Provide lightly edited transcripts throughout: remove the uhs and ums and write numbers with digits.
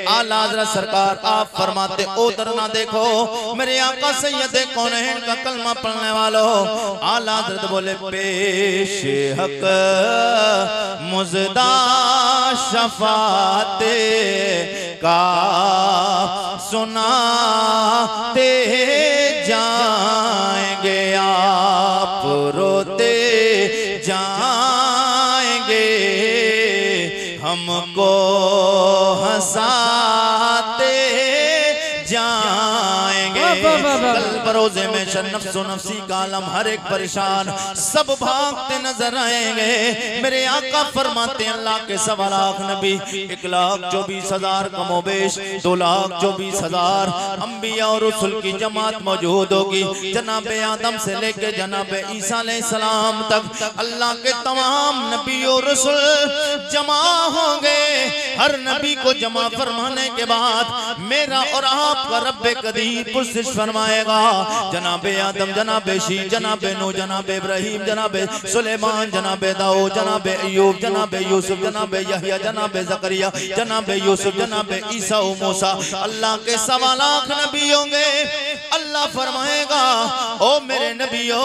आला हज़रत सरकार आप फरमाते उधर ना देखो, मेरे आका सैयद कौनैन का कलमा पढ़ने वालों। आला हज़रत बोले पेश हक मुज़दा शफाते का सुनाते जाएंगे, आप रोते जाएंगे, हमको हंसाते जाएंगे। कल बरोज़े में नफ्सो नफ्सी का आलम, हर एक परेशान, सब भागते नजर आएंगे। मेरे आका फरमाते हैं अल्लाह के 1.25 लाख नबी, 1,24,000 कमोबेश, 2,24,000 अंबिया और रसूल की जमात मौजूद होगी। जनाबे आदम से लेके जनाबे ईसा अलैहिस्सलाम तक अल्लाह के तमाम नबी और रसूल जमा होंगे। हर नबी को जमा फरमाने के बाद मेरा और आपका रब्बे कदीर पुरसिश फरमाएगा। जनाबे आदम, जनाबे शीश, जनाबे नूह, जनाबे इब्राहिम, जनाबे सुलेमान, जनाबे दाऊद, जनाबे अय्यूब, जनाबे यूसुफ, जनाबे यहया, जनाबे ज़करिया, जनाबे यूसुफ, जनाबे ईसा व मूसा। अल्लाह के 1.25 लाख नबी होंगे। अल्लाह फरमाएगा ओ मेरे नबियो,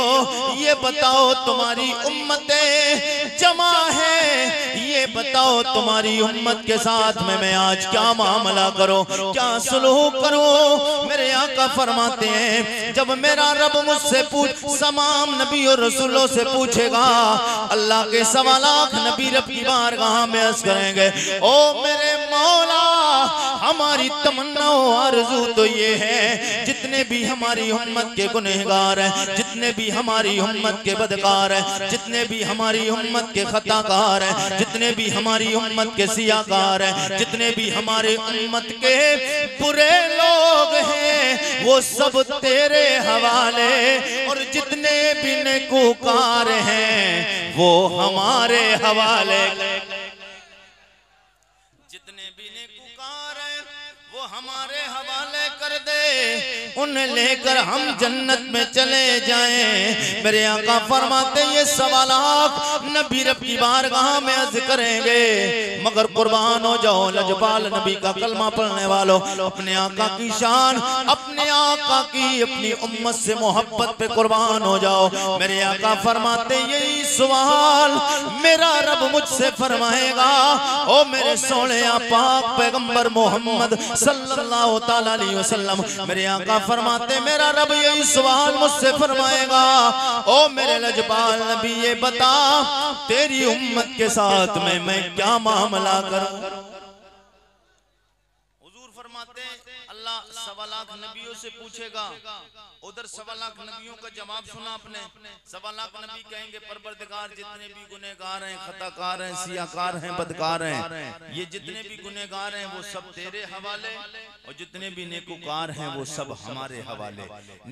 ये बताओ तुम्हारी उम्मतें जमा है, ये बताओ तुम्हारी उम्मत के साथ में मैं आज क्या मामला करूं, क्या सुलूक करूं। मेरे आका फरमाते हैं जब मेरा रब मुझसे तमाम नबी और रसूलों से पूछेगा, अल्लाह के 1.25 लाख नबी रब की बारगाह में अर्ज़ करेंगे ओ मेरे मौला, हमारी तमन्ना आरज़ू तो ये है जितने भी हमारी उम्मत के गुनहगार हैं, जितने भी हमारी उम्मत के बदकार हैं, जितने भी हमारी उम्मत के खताकार हैं, जितने भी हमारी उम्मत के सियाकार हैं, जितने भी हमारे उम्मत के बुरे लोग हैं वो सब तेरे हवाले, और जितने भी नेकूकार हैं वो हमारे हवाले। जितने भी नेकूकार हैं वो हमारे हवाले कर दे, उन्हें लेकर हम जन्नत में चले जाएं। मेरे आका फरमाते ये 1.25 लाख नबी रब की बारगाह में अर्ज़ करेंगे, मगर कुर्बान हो जाओ लजपाल नबी का कलमा पढ़ने वालों, अपने आका की शान, अपने आका की अपनी उम्मत से मोहब्बत पे कुर्बान हो जाओ। मेरे आका फरमाते यही सवाल मेरा रब मुझसे फरमाएगा ओ मेरे सोने पाक पैगंबर मोहम्मद सल्लल्लाहु ताला अलैहि वसल्लम। मेरे आका फरमाते मेरा रब यही सवाल मुझसे फरमाएगा ओ मेरे लजपाल नबी, ये बता तेरी उम्मत के साथ में मैं क्या मामला करूं। हुजूर फरमाते अल्लाह 1.25 लाख नबियों से पूछेगा, उधर 1.25 लाख नबियों का जवाब सुना आपने। 1.25 लाख नबी कहेंगे परवरदिगार जितने भी गुनहगार हैं, खताकार हैं, सियाकार हैं, बदकार हैं, ये जितने भी गुनहगार हैं वो सब तेरे हवाले, और जितने भी नेकोकार हैं वो सब हमारे हवाले।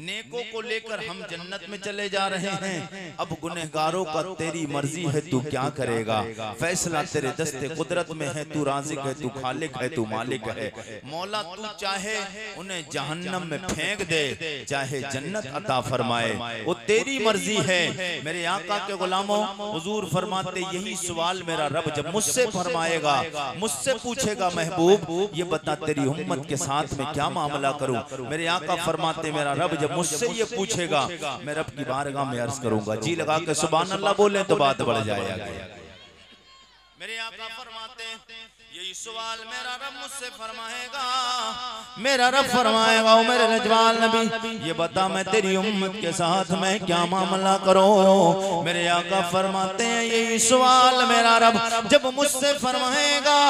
नेकों को लेकर हम जन्नत में चले जा रहे हैं, अब गुनहगारों का तेरी मर्जी है, तू क्या करेगा। फैसला तेरे दस्ते कुदरत में है, तू राज़िक है, तू खालिक है, तू मालिक है। मौला तू चाहे उन्हें जहन्नम में फेंक दे, चाहे जन्नत अता फरमाए, वो तेरी मर्जी है। मेरे आका के गुलामों, हुजूर फरमाते यही सवाल मेरा रब जब मुझसे फरमाएगा, मुझसे पूछेगा महबूब ये बता तेरी उम्मत के साथ में क्या मामला करूं। मेरे आका फरमाते मेरा रब जब मुझसे ये पूछेगा मैं रब की बारगाह में अर्ज करूंगा, जी लगा के सुभान अल्लाह बोले तो बात बढ़ जाएगा। मेरे आका फरमाते यही सवाल मेरा रब मुझसे फरमाएगा, मेरा रब फरमाएगा ओ मेरे लजवाल नबी ये बता मैं तेरी उम्मत के साथ में क्या मामला करूं। मेरे आका फरमाते हैं यही सवाल मेरा रब जब मुझसे फरमाएगा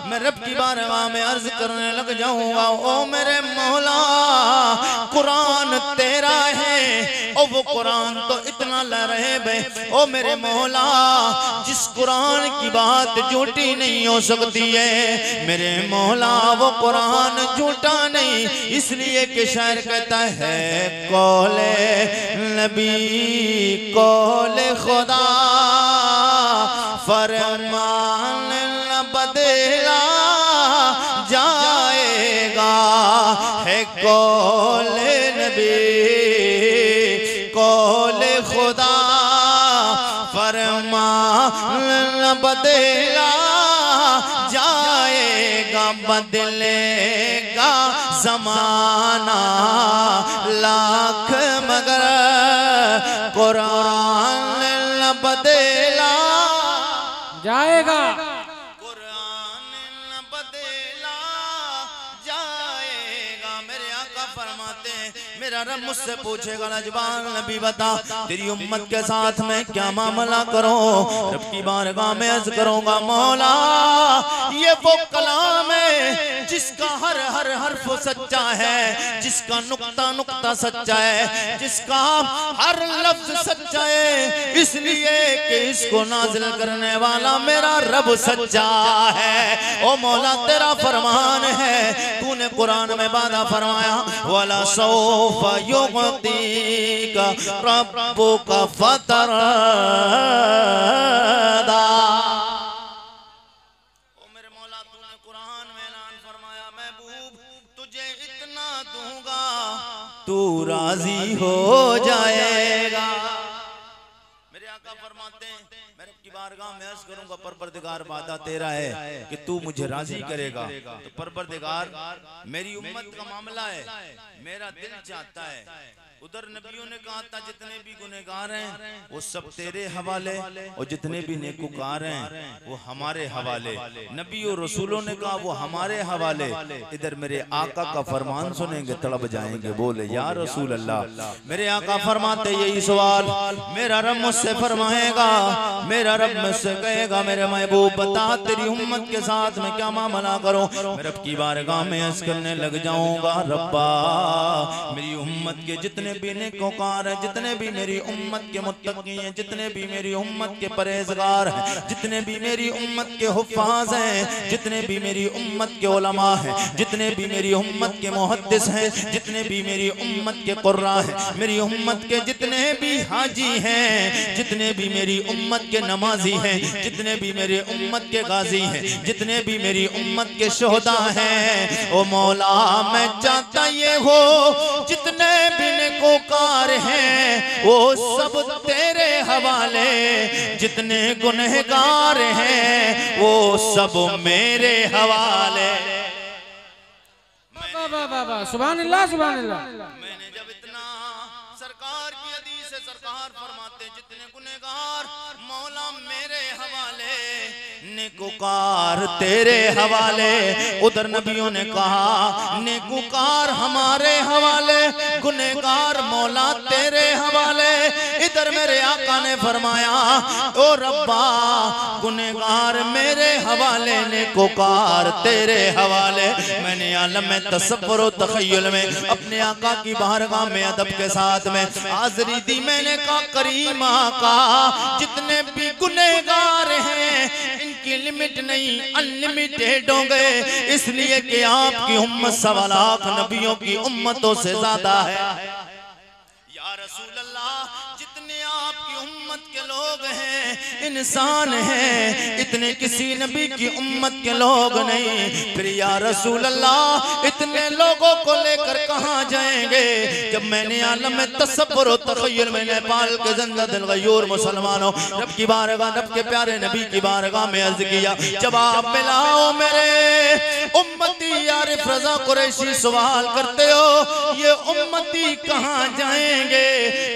मैं रब की बारगाह में अर्ज करने लग जाऊंगा, ओ मेरे मौला कुरान तेरा है, ओ वो कुरान तो इतना ला रहे बे, ओ मेरे मौला जिस कुरान की बात झूठी नहीं हो सकती है, मेरे मौला वो कुरान झूठा नहीं, इसलिए कि शायर कहता है कौले नबी कौले खुदा फरमान न बदला जाएगा, है कौले नबी कौले खुदा फरमान न बदला जाएगा, बदलेगा ज़माना लाख मगर कुरान न बदला जाएगा, कुरान न बदला जाएगा। मेरे आका फरमाते हैं मेरा रब मुझसे पूछेगा नजबान नबी बता तेरी उम्मत के साथ मैं क्या मामला करूं। रब की बारगाह में अर्ज करूंगा मौला ये वो कलाम है जिसका हर हर हर्फ सच्चा है, जिसका नुक्ता नुक्ता सच्चा है, जिसका हर लफ्ज सच्चा है, इसलिए कि इसको नाजिल करने वाला मेरा रब सच्चा है। ओ मौला तेरा फरमान है, तूने कुरान में वादा फरमाया वाला सौफा युअतीका रब्बुका फतरदा। ओ मेरे मौला तूने कुरान में ऐलान फरमाया महबूब तुझे इतना दूंगा तू राजी हो जाएगा। मेरे आका फरमाते हैं मैं रब की बारगाह में अर्ज करूंगा परवरदिगार वादा तेरा है कि तू मुझे राजी करेगा। तो परवरदिगार मेरी उम्मत का मामला है, मेरा दिल चाहता है। उधर नबियों ने कहा था जितने भी गुनहगार हैं वो सब तेरे हवाले और जितने भी नेकुकार हैं वो हमारे हवाले। नबी और रसूलों ने कहा वो हमारे हवाले। इधर मेरे आका का फरमान सुनेंगे तड़प जाएंगे, बोले या रसूल अल्लाह। मेरे आका फरमाते यही सवाल मेरा रब मुझसे फरमाएगा, मेरा रब मुझसे कहेगा मेरे महबूब बता तेरी उम्मत के साथ मैं क्या मामला करूं। मैं रब की बारगाह में अर्ज करने लग जाऊंगा रब्बा मेरी उम्मत के जितने भी नेकोकार हैं, जितने भी मेरी उम्मत के मुत्तकी हैं, जितने भी मेरी उम्मत के परहेजगार हैं, जितने भी मेरी उम्मत के हुफ्फाज हैं, जितने भी मेरी उम्मत के उलमा हैं, जितने भी मेरी उम्मत के मुहद्दिस हैं, जितने भी मेरी उम्मत के कुर्रा हैं, मेरी उम्मत के जितने भी हाजी हैं, जितने भी मेरी उम्मत के नमाजी हैं, जितने भी मेरी उम्मत के गाजी हैं, जितने भी मेरी उम्मत के शोहदा हैं, ओ मौला मैं चाहता ये हो जितने भी नेकोकार हैं वो सब तेरे हवाले, जितने गुनहगार हैं वो सब मेरे हवाले। सुभान अल्लाह सुभान अल्लाह। मैंने जब इतना सरकार की हदीस से सरकार फरमाते जितने गुनहगार मौला मेरे हवाले, नेकुकार तेरे हवाले। उधर नबियों ने कहा नेकुकार हमारे हवाले, गुनहगार मौला तेरे हवाले। इधर मेरे आका ने फरमाया ओ रब्बा गुनहगार मेरे हवाले, नेकुकार तेरे हवाले। मैंने आलम में तसव्वुर और तखय्युल में अपने आका की बारगाह में अदब के साथ में हाज़िरी दी। मैंने कहा करीम आका जितने भी गुनहगार हैं इनकी लिमिट नहीं अनलिमिटेड हो गए, इसलिए कि आपकी उम्मत 1.25 लाख नबियों की उम्मतों से ज्यादा है। या रसूल अल्लाह जितने आपकी उम्मत के लोग हैं इंसान हैं, इतने किसी नबी की उम्मत के लोग नहीं। फिर या रसूल अल्लाह इतने लोगों को लेकर कहाँ जाएंगे। जब मैंने आलम में तसव्वुर और तखय्युल में नेपाल के ज़िंदा दिल गयूर मुसलमानों रब की बारगाह रब के प्यारे नबी की बारगाह में अर्ज किया जवाब मिलाओ मेरे उम्मती आरिफ रज़ा कुरैशी सवाल करते हो ये उम्मती कहाँ जाएंगे।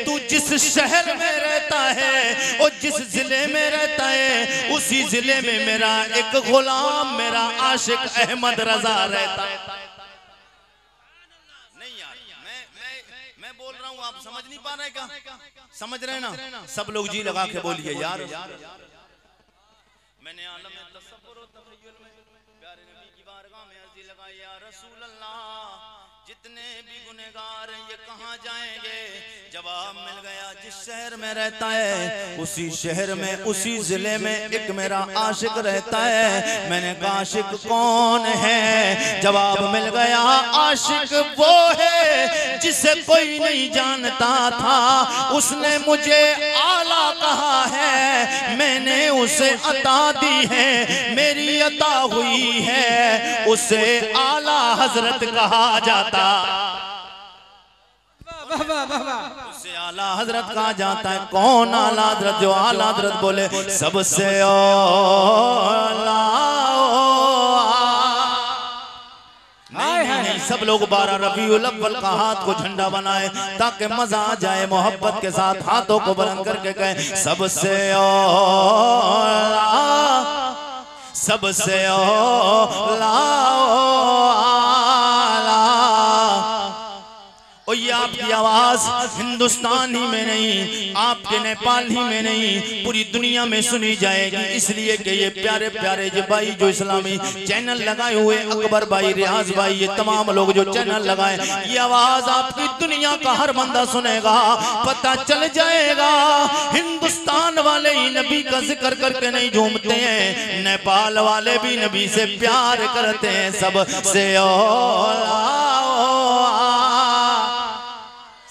तू जिस शहर में रहता है और जिस जिले में रहता है उसी जिले में मेरा एक गुलाम मेरा आशिक अहमद रजा रहता है। नहीं यार मैं बोल रहा हूँ आप समझ नहीं पा रहे क्या? समझ रहे ना? सब लोग जी लगा के बोलिए यार। मैंने आलम में तसव्वुर और तखय्युल में प्यारे नबी की बारगाह में अर्जी लगाई या रसूल अल्लाह जितने भी गुनहगार हैं ये कहाँ जाएंगे। जवाब मिल गया जिस शहर में रहता है उसी शहर में उसी जिले में एक मेरा आशिक रहता है। मैंने कहा आशिक कौन है? जवाब मिल गया आशिक वो है जिसे कोई नहीं जानता था, उसने मुझे आला कहा है, मैंने उसे अता दी है, मेरी अता हुई है, उसे आला हजरत कहा जाता। उसे आला हजरत कहा जाता है। कौन आला हजरत? जो आला हजरत बोले सबसे आला नहीं, सब लोग 12 रबीउल अव्वल का हाथ को झंडा बनाए ताकि मजा आ जाए। मोहब्बत के साथ हाथों को बुलंद करके कहें सबसे औला, सबसे औला और ये आपकी आवाज हिंदुस्तान ही में नहीं, आपके नेपाल ही में नहीं, पूरी दुनिया में सुनी जाएगी। इसलिए कि ये प्यारे प्यारे जो भाई जो इस्लामी चैनल लगाए हुए, अकबर भाई, रियाज भाई, ये तमाम लोग जो चैनल लगाए, ये आवाज आपकी दुनिया का हर बंदा सुनेगा, पता चल जाएगा हिंदुस्तान वाले ही नबी का जिक्र करके नहीं झूमते हैं, नेपाल वाले भी नबी से प्यार करते हैं। सबसे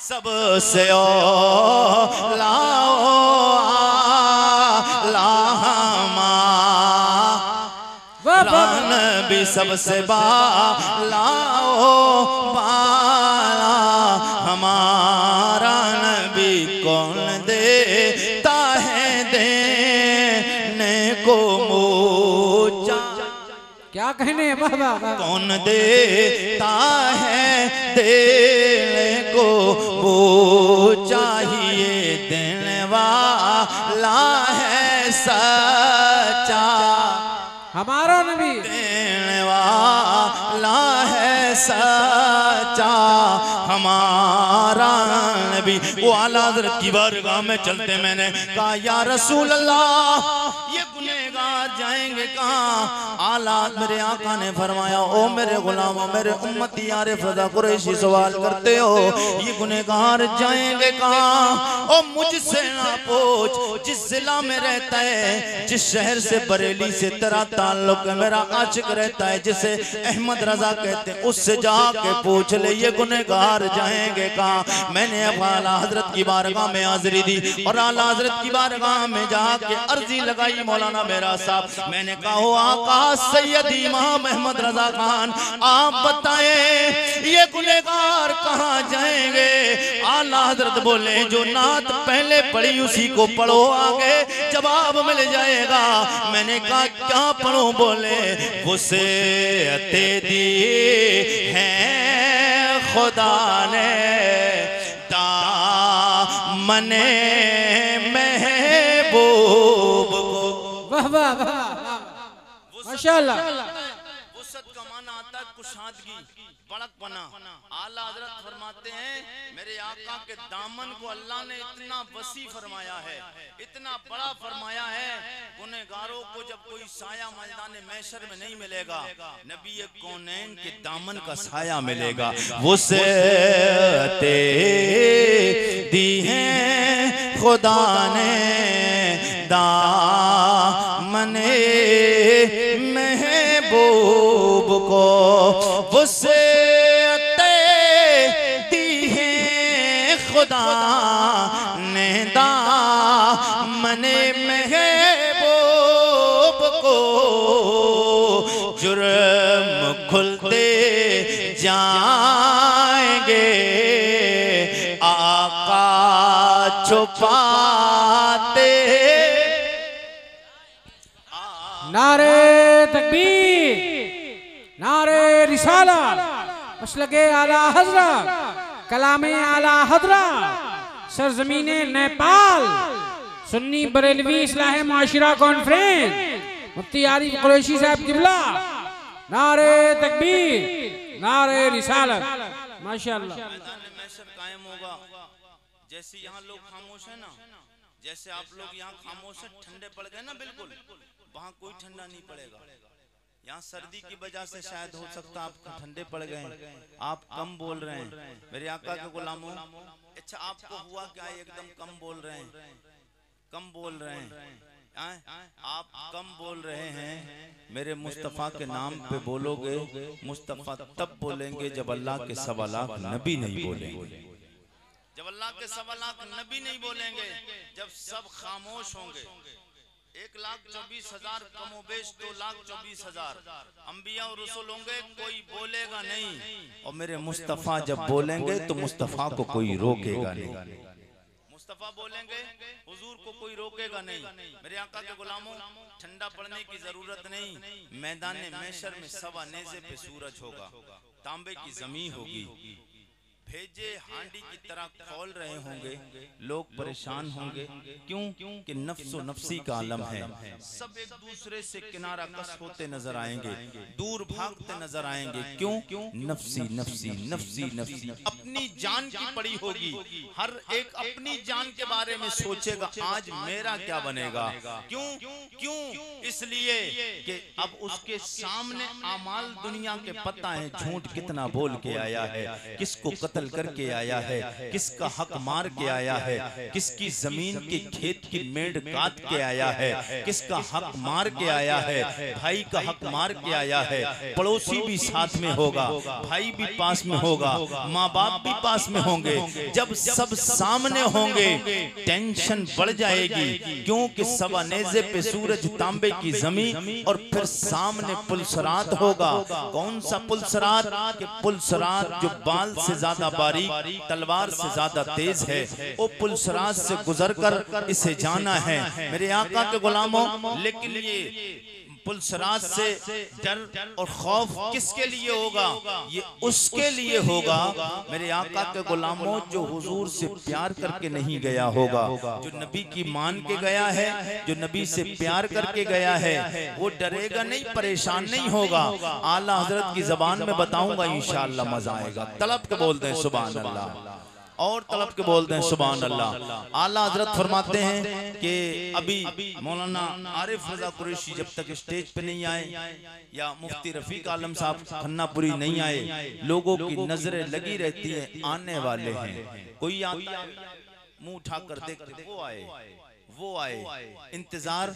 सबसे भी सबसे बालाओ बाला, हमारा नबी कौन देता है देने को मोचा। क्या कहने बाबा, कौन देता है देने को वो चाहिए, देने वाला है सच्चा, हमारा नबी देने वाला है सच्चा, हमारा नबी। वो आला हज़रत की बारगाह में चलते मैंने कहा या रसूल अल्लाह, ये गुनहगार जाएंगे कहाँ? आला मेरे आका ने फरमाया ओ मेरे गुलामों, मेरे उम्मती यार फज़ा कुरैशी सवाल करते हो ये गुनहगार जाएंगे कहाँ? ओ मुझसे ना पूछ, जिस जिला में रहता है, जिस शहर से बरेली से तेरा ताल्लुक है, मेरा आशिक रहता है जिसे अहमद रजा कहते हैं, उससे जाके पूछ ले ये गुनहगार जाएंगे कहाँ? मैंने अब आला हजरत की बारगाह में हाजिरी दी और आला हजरत की बारगाह में जाके अर्जी लगाई मौलाना मेरा साहब। मैंने कहा हो आका सैयद इमाम अहमद रजा खान, आप बताएं ये गुनहगार कहाँ जाएंगे? आला हजरत बोले जो नात पहले पढ़ी उसी को पढ़ो, आगे जवाब मिल जाएगा। मैंने कहा क्या पढ़ो? बोले वसीयते दी है खुदा ने दामने महबूब को। वाह वाह वाह, माशाअल्लाह। वसत का माना आता है कुशादगी, बड़कपना। आला हजरत फरमाते हैं मेरे आका के दामन को अल्लाह ने इतना वसी फरमाया है, इतना बड़ा फरमाया है, गुनहगारों को जब कोई साया मैदान महशर में नहीं मिलेगा, नबी कौनैन के दामन का साया मिलेगा। वो से दी है खुदा ने दामने महबूब को, वो से खुदा ने दामने महबूब को, जुर्म खुलते जाएंगे आका छुपाते। नारे तकबीर, नारे रिसालत, मसलके आला हज़रत, कलामे आला हज़रत, सरजमीने नेपाल, सुन्नी बरेलवी इस्लाह मुआशिरा कॉन्फ्रेंस, मुफ्ती आरिफ कुरैशी साहब किबला। नारे तकबीर, नारे रिसालत, माशाअल्लाह। कायम होगा जैसे यहाँ लोग खामोश है ना, जैसे आप लोग यहाँ खामोश है, ठंडे पड़ गए ना, बिल्कुल वहाँ कोई ठंडा नहीं पड़ेगा। यहाँ सर्दी की वजह से शायद हो सकता आप ठंडे पड़ गए, आप कम बोल रहे हैं मेरे आका के गुलामों। अच्छा आपको हुआ क्या एकदम कम बोल रहे हैं? कम बोल रहे हैं, आप कम बोल रहे हैं। मेरे मुस्तफ़ा के नाम पे बोलोगे, मुस्तफ़ा तब बोलेंगे जब अल्लाह के 1.25 लाख नबी नहीं बोलेंगे, जब अल्लाह के 1.25 लाख नबी नहीं बोलेंगे, जब सब खामोश होंगे। 1,24,000 कमोबेश 2,24,000 अंबिया और रसूल होंगे, कोई बोलेगा नहीं। और मेरे मुस्तफ़ा जब बोलेंगे तो मुस्तफ़ा को कोई रोकेगा नहीं। मुस्तफा बोलेंगे हुजूर को कोई रोकेगा नहीं। मेरे आका के गुलामों, ठंडा पड़ने की जरूरत नहीं। मैदान महशर में सवा नेज़े पे सूरज होगा, तांबे की जमीन होगी, भेजे हांडी की तरह खोल रहे होंगे, लोग परेशान होंगे। क्यों? कि नफ्सो नफ्सी का आलम है। सब एक दूसरे से किनारा कस होते नजर आएंगे, दूर भागते नजर आएंगे। क्यों? नफ्सी नफ्सी नफ्सी नफ्सी, अपनी जान की पड़ी होगी। हर एक अपनी जान के बारे में सोचेगा, आज मेरा क्या बनेगा। क्यों? क्यों? इसलिए कि अब उसके सामने आमाल दुनिया के पता है, झूठ कितना बोल के आया है, किसको कत्ल करके आया है, किसका हक मार के आया है, किसकी जमीन के खेत की मेड़ काट के आया है, किसका हक मार के आया है, भाई का हक मार के आया है। पड़ोसी भी साथ में होगा, भाई भी पास में होगा, माँ बाप भी पास में होंगे। जब सब सामने होंगे टेंशन बढ़ जाएगी। क्योंकि सवा नेज़े पे सूरज, तांबे की जमीन, और फिर सामने पुलसरात होगा। कौन सा पुलसरात? कि पुलसरात जो बाल से ज्यादा बारीक, तलवार से ज्यादा तेज है। वो पुलसरात से गुजरकर इसे जाना है मेरे आका के गुलामों। लेकिन ये पुलसरात से डर और खौफ किसके लिए होगा? ये उसके लिए होगा मेरे आका के गुलामों जो हुजूर से प्यार करके नहीं गया होगा, जो नबी की मान के गया है, जो नबी से प्यार करके गया है। वो डरेगा नहीं, परेशान नहीं होगा। आला हजरत की जबान में बताऊंगा, इंशाअल्लाह मजा आएगा। तलब के बोलते हैं सुभान अल्लाह, और तलब के बोलते हैं सुभान अल्लाह। आला हजरत फरमाते हैं कि अभी मौलाना आरिफ रजा कुरैशी जब तक स्टेज पे नहीं आए, या मुफ्ती रफीक आलम साहब खन्नापुरी नहीं आए, लोगों की नजरें लगी रहती है, आने वाले हैं। कोई आता है, मुंह उठाकर देखते, वो आए, वो आए, इंतजार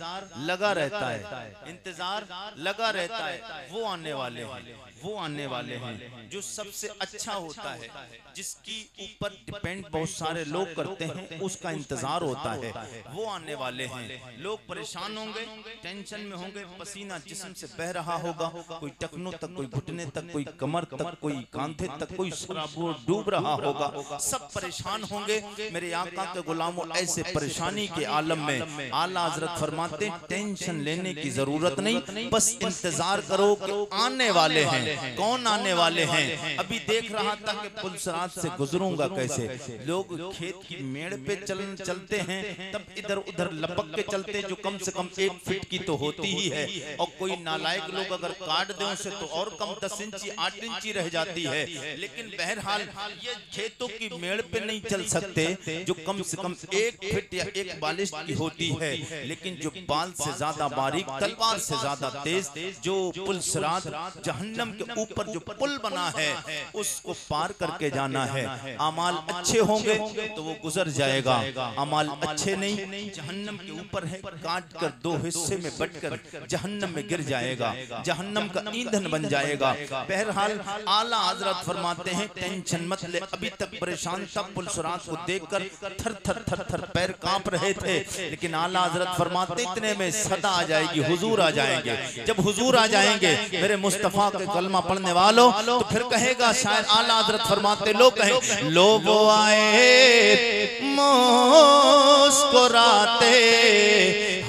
लगा रहता है, इंतजार लगा रहता है। वो आने वाले हैं, वो आने वाले हैं। जो सबसे अच्छा होता है, जिसकी ऊपर डिपेंड बहुत सारे लोग करते हैं, उसका इंतजार होता है, वो आने वाले हैं। लोग परेशान होंगे, टेंशन में होंगे, पसीना जिस्म से बह रहा होगा, कोई टखनों तक, कोई घुटने तक, कोई कमर तक, कोई कांधे तक, कोई शराबों डूब रहा होगा। सब परेशान होंगे मेरे आका के गुलामों। ऐसे परेशानी के आलम में आला हजरत फरमाते, टेंशन लेने की जरूरत नहीं, बस इंतजार करो कि आने वाले हैं। कौन आने वाले हैं? अभी देख रहा था कि पुलसरात से गुजरूंगा कैसे। लोग खेत की मेड़ पे चलते हैं, तब इधर उधर लपक के चलते, जो कम से कम 1 फीट की तो होती ही है। और कोई नालायक लोग अगर काट दे उसे तो और कम 10 इंची 8 इंची रह जाती है। लेकिन बहरहाल ये खेतों की मेड़ पे नहीं चल सकते, जो कम से कम 1 फीट या 1 बालिश की होती है। लेकिन जो बाल से ज्यादा बारीक, तलवार से ज्यादा तेज, जो पुलसरात जहन्नम के ऊपर जो पुल बना है, उसको पार करके जाना है। अमाल अच्छे होंगे तो वो गुजर जाएगा, अमाल अच्छे नहीं, जहन्नम के ऊपर है, काट कर 2 हिस्से में बंटकर जहन्नम में गिर जाएगा, जहन्नम का ईंधन बन जाएगा। बहरहाल आला हजरत फरमाते हैं, टेंशन मत ले। अभी तक परेशान था, पुलसरात को देखकर थर थर थर थर पैर कांप रहे थे। लेकिन आला हजरत फरमाते, इतने में सदा आ जाएगी, हुजूर आ जाएंगे। जब हुजूर आ जाएंगे मेरे मुस्तफा के कलमा पढ़ने वालों, तो फिर कहेगा शायद आला हजरत फरमाते, लोग कहें, लो वो आए मुस्कुराते,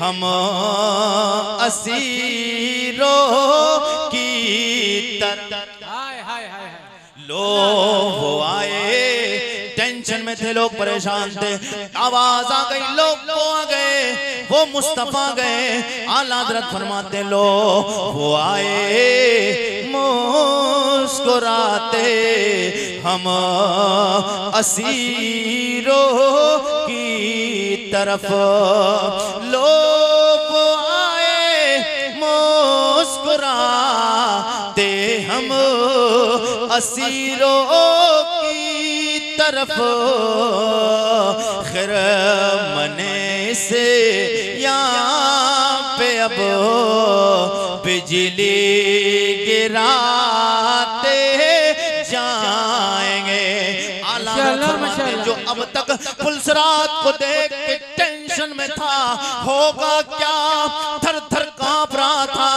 हम असीरों की तरह। लो वो आए, टेंशन में थे लोग, परेशान थे, आवाज आ गई, लोग वो आ गए, वो मुस्तफा गए। आला हजरत फरमाते, लो वो आए मुस्कुराते, हम असीरों की तरफ। लो वो आए मुस्कुराते, हम असीरों की तरफ। खैर मने से यहाँ पे अब बिजली गिराते जाएंगे। जो अब तक पुलसरात को देख के टेंशन में था, होगा क्या, थर थर कांप रहा था,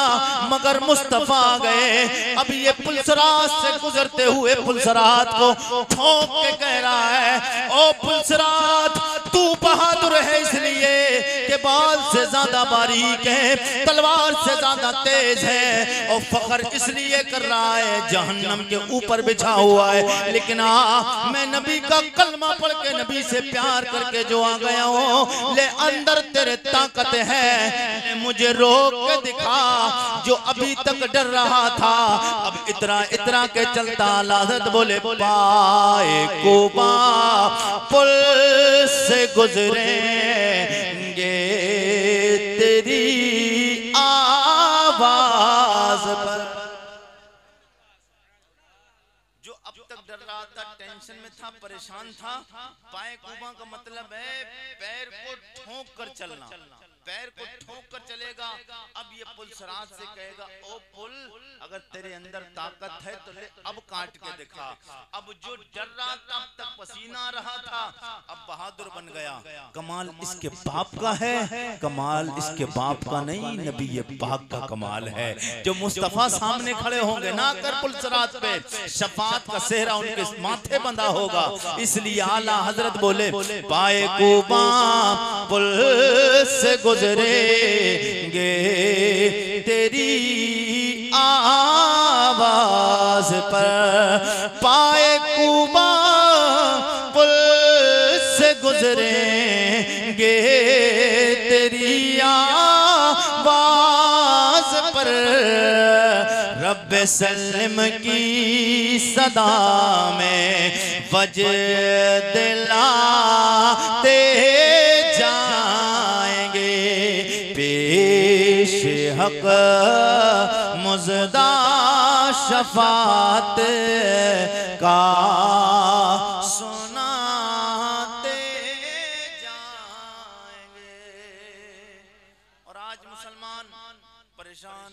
मगर मुस्तफा गए। अब ये पुलसरात से गुजरते हुए पुलसरात को ठोक के कह रहा है, ओ पुलसरात, तू बहादुर है इसलिए कि बाल से ज्यादा बारीक है, तलवार से ज्यादा तेज है, और फख्र इसलिए कर रहा है जहन्नम के ऊपर बिछा हुआ है। लेकिन मैं नबी का कलमा पढ़ के नबी से प्यार करके जो आ गया हूँ, ले अंदर तेरे ताकत है, मुझे रोक के दिखा। जो अभी तक डर रहा था अब इतरा इतरा के चलता। लाजत बोले पाए कुबा पुल से गुजरेंगे तेरी आवाज पर। जो अब तक डर रहा था, टेंशन में था, परेशान था, पाए कुबा का मतलब है पैर को ठोक कर चलना, पैर को ठोक कर चलेगा। अब ये पुल सरात से कहेगा, ओ पुल अगर तेरे अंदर ताकत है तो ले अब काट के दिखा। अब जो डर रहा था, अब तक पसीना आ रहा था, अब बहादुर बन गया। कमाल इसके बाप का है, कमाल इसके बाप का नहीं, नबी ये पाक का कमाल है। जो मुस्तफा सामने खड़े होंगे ना कर पुल सरात पे, शफात का सेहरा उनके माथे बंधा होगा। इसलिए आला हजरत बोले पाए कुबा पुल से गुजरेंगे तेरी आवाज पर। पाए कुबा पुल से गुजरेंगे तेरी आवाज पर। रब्बे सल्लम की सदा में वजह दिलाते जाएंगे, पेश हक मुज़दा शफात का सुनाते जाएंगे। और आज मुसलमान परेशान,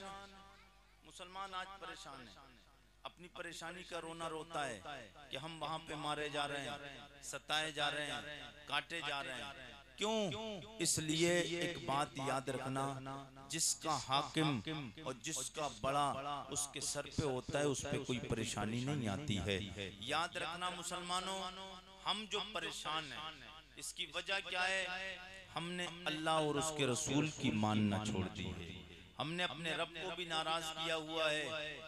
मुसलमान आज परेशान है, अपनी परेशानी का रोना रोता है कि हम वहां पे मारे जा रहे हैं, सताए जा रहे हैं, काटे जा रहे हैं। क्यों? इसलिए एक बात याद रखना, जिसका हाकिम और जिसका बड़ा उसके सर पे होता है, उस पे कोई परेशानी नहीं आती है। याद रखना मुसलमानों, हम जो परेशान हैं इसकी वजह क्या है? हमने अल्लाह और उसके रसूल की मानना छोड़ दी है, हमने अपने रब को भी नाराज किया हुआ है,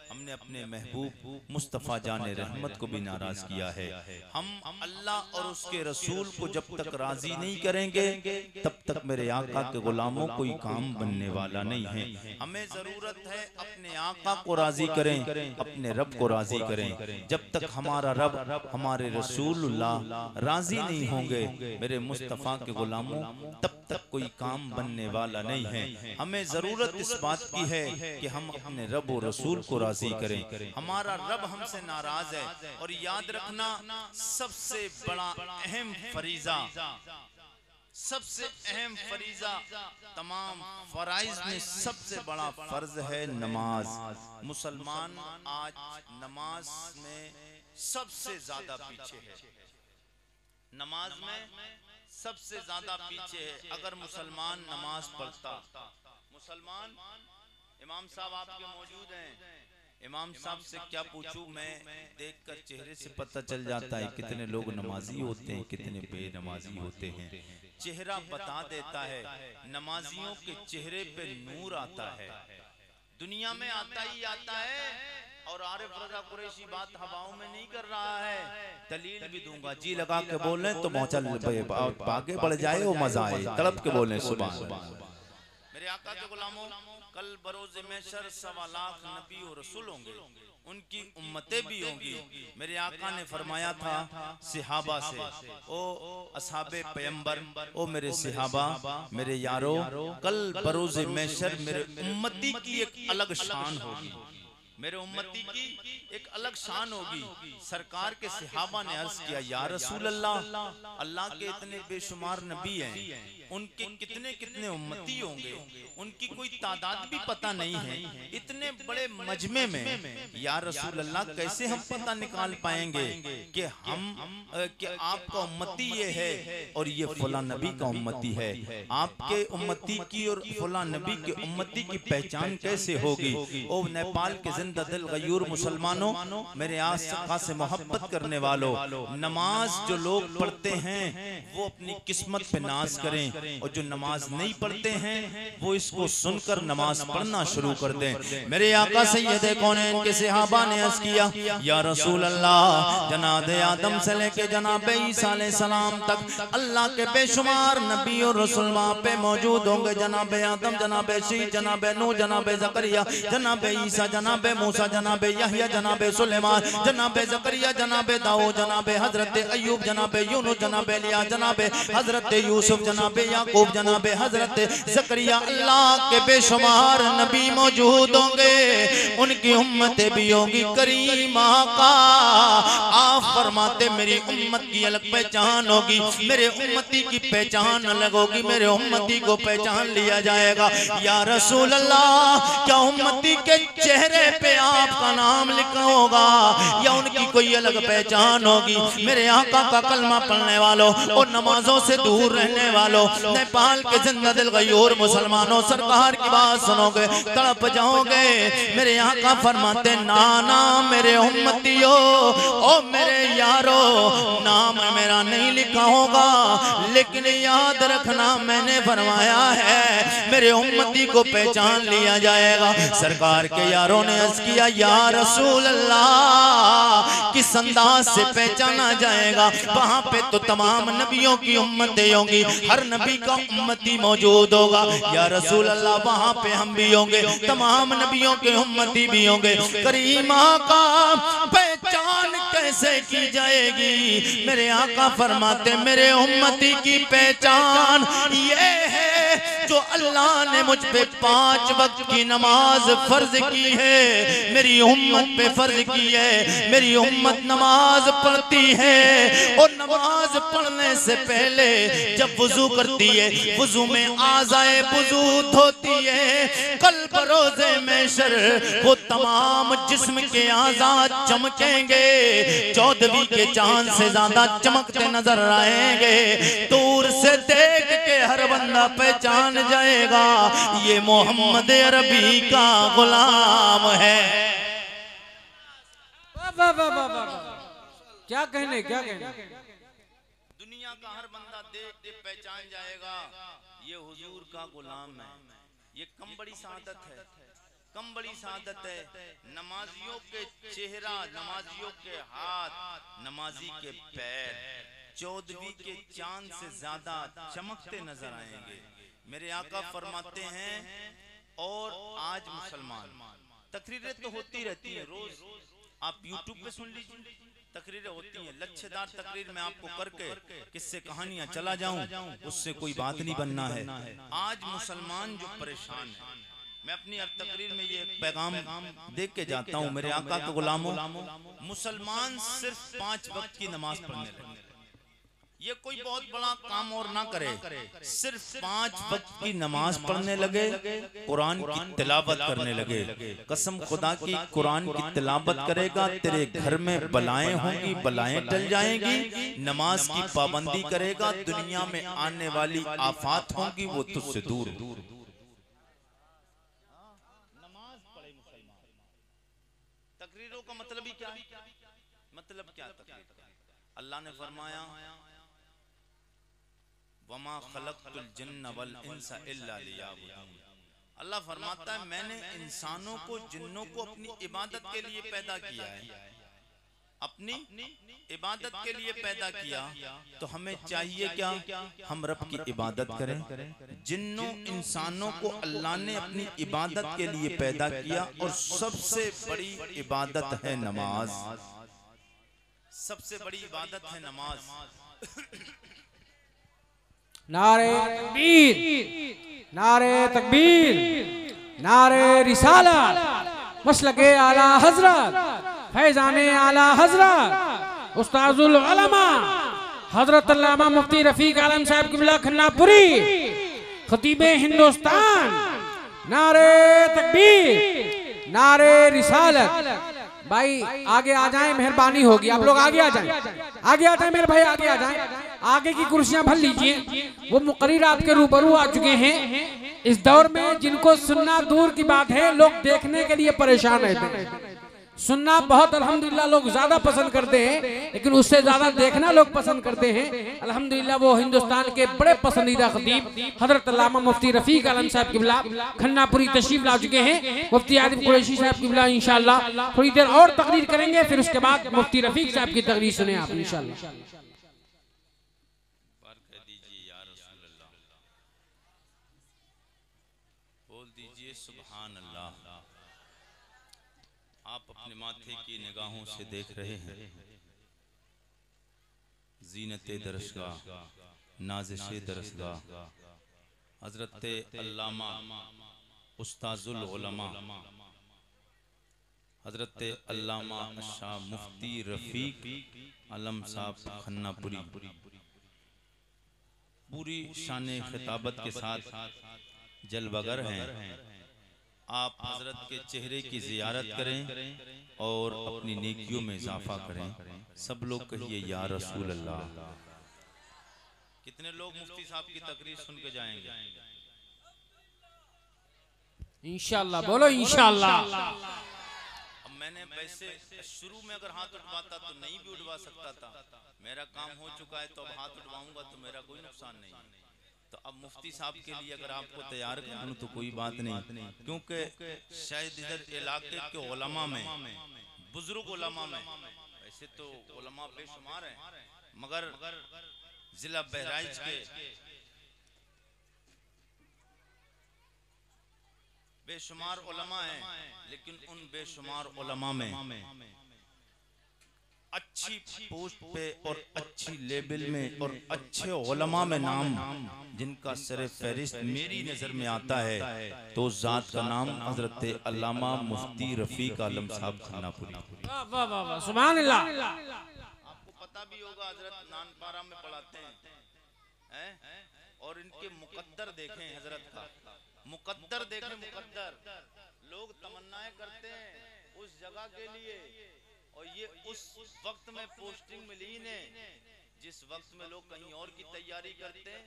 हमने अपने महबूब मुस्तफ़ा जाने रहमत को भी नाराज किया है। हम अल्लाह और उसके रसूल को जब तक राजी नहीं करेंगे तब तक मेरे आका के गुलामों कोई काम बनने वाला नहीं है। हमें जरूरत है अपने आका को राजी करें, अपने रब को राजी करें। जब तक हमारा रब हमारे रसूलुल्लाह राजी नहीं होंगे मेरे मुस्तफ़ा के गुलामों, तब तक कोई काम बनने वाला नहीं है। हमें जरूरत इस बात की है कि हम अपने रब और रसूल को राजी करें। हमारा रब हमसे नाराज है। और याद रखना, सबसे बड़ा अहम फरीजा, सबसे अहम फरीजा, तमाम फराइज में सबसे बड़ा फर्ज है नमाज। मुसलमान आज नमाज में सबसे ज्यादा पीछे है, नमाज में सबसे ज्यादा पीछे है। अगर मुसलमान नमाज पढ़ता, मुसलमान, इमाम साहब आपके मौजूद हैं, इमाम साहब से क्या पूछूं मैं, देखकर चेहरे से पता चल जाता है कितने लोग नमाजी होते हैं, कितने बेनमाजी होते हैं। चेहरा बता देता है। नमाजियों के चेहरे पे नूर आता है, दुनिया में आता ही आता है। और आरिफ रजा कुरैशी बात हवाओं में नहीं कर रहा है, दलील भी दूंगा। जी लगा के बोले तो मौचल आगे बढ़ जाए, वो मजा आए, तड़प के बोले सुभान अल्लाह। मेरे आका के गुलामों, कल बरोज़े महशर 1.25 लाख नबी और रसूल होंगे, उनकी उम्मतें भी होंगी। मेरे आका ने फरमाया था सिहाबा से, ओ असहाबे पैगंबर, ओ मेरे सिहाबा, मेरे यारो, कल बरोज़े महशर मेरे उम्मती की एक अलग शान होगी, मेरे उम्मती की एक अलग शान होगी। सरकार के सिहाबा ने अर्ज किया, या रसूल अल्लाह, अल्लाह के इतने बेशुमार नबी हैं, उनके कितने कितने उम्मती होंगे, उनकी कोई तादाद भी पता नहीं है। इतने बड़े मजमे में या रसूल अल्लाह कैसे हम पता निकाल पाएंगे कि आपका उम्मती ये है और ये फला नबी का उम्मती है। आपके उम्मती की और फला नबी के उम्मती की पहचान कैसे होगी? ओ नेपाल के जिंदा दिल गयूर मुसलमानों, मेरे आस से मोहब्बत करने वालों, नमाज जो लोग पढ़ते हैं वो अपनी किस्मत पे नाज करें, और जो नमाज नहीं पढ़ते हैं वो इसको सुनकर नमाज पढ़ना शुरू कर दें। मेरे आका सैयदे कौनैन के सहाबा ने अर्ज़ किया, या रसूल अल्लाह, जनाब आदम से लेके जनाब ईसा अलैहिस्सलाम तक अल्लाह के बेशुमार नबी और रसूल वहां पे मौजूद होंगे। जनाब आदम, जनाब शीश, जनाब नूह, जनाब जकरिया, जनाब ईसा, जनाब मूसा, जनाब यहया, जनाब सुलेमान, जनाब जकरिया, जनाब दाऊद, जनाब हजरत अय्यूब, जनाब यूनुस, जनाब इलिया, जनाब हजरत यूसुफ, जनाब याकूब, जनाब हजरत जकरिया, अल्लाह के बेशुमार नबी मौजूद होंगे। उनकी उम्मतें भी होंगी। करीम आका आप फरमाते मेरी उम्मत की अलग पहचान होगी, मेरे उम्मती की पहचान अलग होगी, मेरे उम्मती को पहचान लिया जाएगा। या रसूल अल्लाह, क्या उम्मती के चेहरे पे आपका नाम लिखा होगा या उनकी कोई अलग पहचान होगी? मेरे आका का कलमा पढ़ने वालों और नमाजों से दूर रहने वालों, नेपाल के जिंदा दिल गयूर मुसलमानों, सरकार की बात सुनोगे तड़प जाओगे। मेरे आका फरमाते, नाना मेरे उम्मतियों, ओ मेरे यारो, नाम मेरा नहीं लिखा होगा, लेकिन याद रखना मैंने फरमाया है मेरे उम्मती को पहचान लिया जाएगा। सरकार के यारों ने अर्ज़ किया, या रसूल अल्लाह, किस अंदाज से पहचाना जाएगा? वहां पे तो तमाम नबियों की उम्मतें होंगी, हर नबी का उम्मती मौजूद होगा। या रसूल अल्लाह, वहां पे हम भी होंगे, तमाम नबियों के उम्मती भी होंगे। करीमा का पहचान कैसे की जाएगी? मेरे आका फरमाते, मेरे उम्मती की पहचान ये है जो अल्लाह ने मुझ पे 5 वक्त की नमाज फर्ज की है, मेरी उम्मत पे फर्ज की है। मेरी उम्मत नमाज पढ़ती है और नमाज पढ़ने से पहले जब वुजू करती है, वुजू में आज़ाए वुजू धोती है। कल बरोज़े महशर वो तमाम जिस्म के आज़ाद चमकेंगे, 14वीं के चांद से ज्यादा चमकते नजर आएंगे। दूर से देख के हर बंदा पहचान जाएगा ये मोहम्मद अरबी का गुलाम है। क्या कहने, क्या कहने? दुनिया का हर बंदा देख के पहचान जाएगा ये हुजूर का गुलाम है। ये कम बड़ी सादत है, कम बड़ी सादत है। नमाजियों के चेहरा, नमाजियों के हाथ, नमाजी के पैर 14वीं के चांद से ज्यादा चमकते नजर आएंगे। मेरे आका फरमाते हैं, और आज मुसलमान, तकरीरें तो होती रहती हैं, रोज आप YouTube पे सुन लीजिए, तकरीरें होती हैं, लच्छेदार तकरीर में आपको करके किससे कहानियां चला जाऊं, उससे कोई बात नहीं बनना है। आज मुसलमान जो परेशान है, मैं अपनी अब तकरीर में ये पैगाम देख के जाता हूँ, मेरे आका के गुलामों, मुसलमान सिर्फ 5 वक्त की नमाज पढ़ने लगे। ये कोई बहुत बड़ा काम और ना करे, सिर्फ 5 वक्त की नमाज पढ़ने लगे, कुरान की तिलावत करने लगे। कसम खुदा की, कुरान की तिलावत करेगा, तेरे घर में बलाएं होंगी, बलाएं टल जाएंगी। नमाज की पाबंदी करेगा, दुनिया में आने वाली आफात होंगी वो तुझसे दूर। नमाज पढ़े मुसलमान। तकरीरों का मतलब ही क्या है? मतलब क्या तकरीर? अल्लाह ने फरमाया, वमा खलक़तुल जिन्न वल इंसा इल्ला लियअबुदून। अल्लाह फरमाता है, मैंने इंसानों को, जिन्नों को अपनी इबादत के लिए पैदा किया है, अपनी इबादत के लिए पैदा किया। तो हमें चाहिए क्या? हम रब की इबादत करें। जिन्नों इंसानों को अल्लाह ने अपनी इबादत के लिए पैदा किया, और सबसे बड़ी इबादत है नमाज। सबसे बड़ी इबादत है नमाज। नारे तकबीर, नारे तकबीर, नारे रिसालत, मसलके आला हजरत, फैजाने आला हजरत, उस्ताजुल उलमा हजरत अल्लामा मुफ्ती रफीक आलम साहब किबला खन्नापुरी खतीबे हिंदुस्तान, नारे तकबीर, नारे रिसालत। भाई आगे आ जाएं, मेहरबानी होगी, आप लोग आगे आ जाएं, आगे आ जाएं मेरे भाई, आगे आ जाएं, आगे की कुर्सियां भर लीजिए। वो मुकर्रिर आपके रूबरू आ चुके हैं। इस दौर में जिनको सुनना दूर की बात है, लोग देखने के लिए परेशान रहते हैं। सुनना बहुत अल्हम्दुलिल्लाह लोग ज्यादा पसंद करते हैं, लेकिन उससे ज्यादा देखना लोग पसंद करते हैं। अल्हम्दुलिल्लाह वो हिंदुस्तान के बड़े पसंदीदा खतीब हजरत अल्लामा मुफ्ती रफीक आलम साहब किबला खन्नापुरी तशरीफ ला चुके हैं। मुफ्ती आदिम कुरैशी साहब किबला इंशाअल्लाह थोड़ी देर और तकरीर करेंगे, फिर उसके बाद मुफ्ती रफीक साहब की तकरीर सुने आप इंशाअल्लाह। आप अपने माथे की निगाहों से देख रहे हैं ज़ीनत दरसगाह, नाज़िश दरसगाह, हज़रत अल्लामा उस्ताजुल उलमा हज़रत अल्लामा शाह मुफ्ती रफ़ीक आलम साहब खन्नापुरी पूरी शान खिताबत के साथ जलवगर हैं। आप हजरत के चेहरे की जियारत करें और अपनी नेकियों में इजाफा करें। सब लोग कहिए या रसूल अल्लाह। कितने लोग मुफ्ती साहब की तकरीर सुन के जाएंगे? इंशाअल्लाह बोलो इंशाअल्लाह। अब मैंने वैसे शुरू में अगर हाथ उठवाता तो नहीं भी उठवा सकता था, मेरा काम हो चुका है तो अब हाथ उठवाऊंगा तो मेरा कोई नुकसान नहीं है। तो अब मुफ्ती साहब के लिए अगर आपको तैयार कर दूं तो कोई बात नहीं, क्योंकि शायद इधर इलाके के उलमा में, बुजुर्ग उलमा में, वैसे तो उलमा बेशुमार हैं, मगर जिला बहराइच के बेशुमार उलमा हैं, लेकिन उन बेशुमार उलमा में अच्छी पोस्ट पे और अच्छी लेवल में और अच्छे उलमा में नाम जिनका सरे फहरिस्त मेरी नजर में आता है तो उस जात का नाम हजरत अल्लामा मुफ्ती रफीक आलम साहब खन्नापुरी। वाह वाह वाह वाह, सुभान अल्लाह। आपको पता भी होगा हजरत नानपारा में पढ़ाते हैं और इनके मुकद्दर देखें, हजरत का मुकद्दर देखें। मुकद्दर लोग तमन्नाएं करते हैं उस जगह के लिए, और ये उस वक्त में पोस्टिंग मिली ने जिस वक्त में लोग कहीं और की तैयारी करते हैं,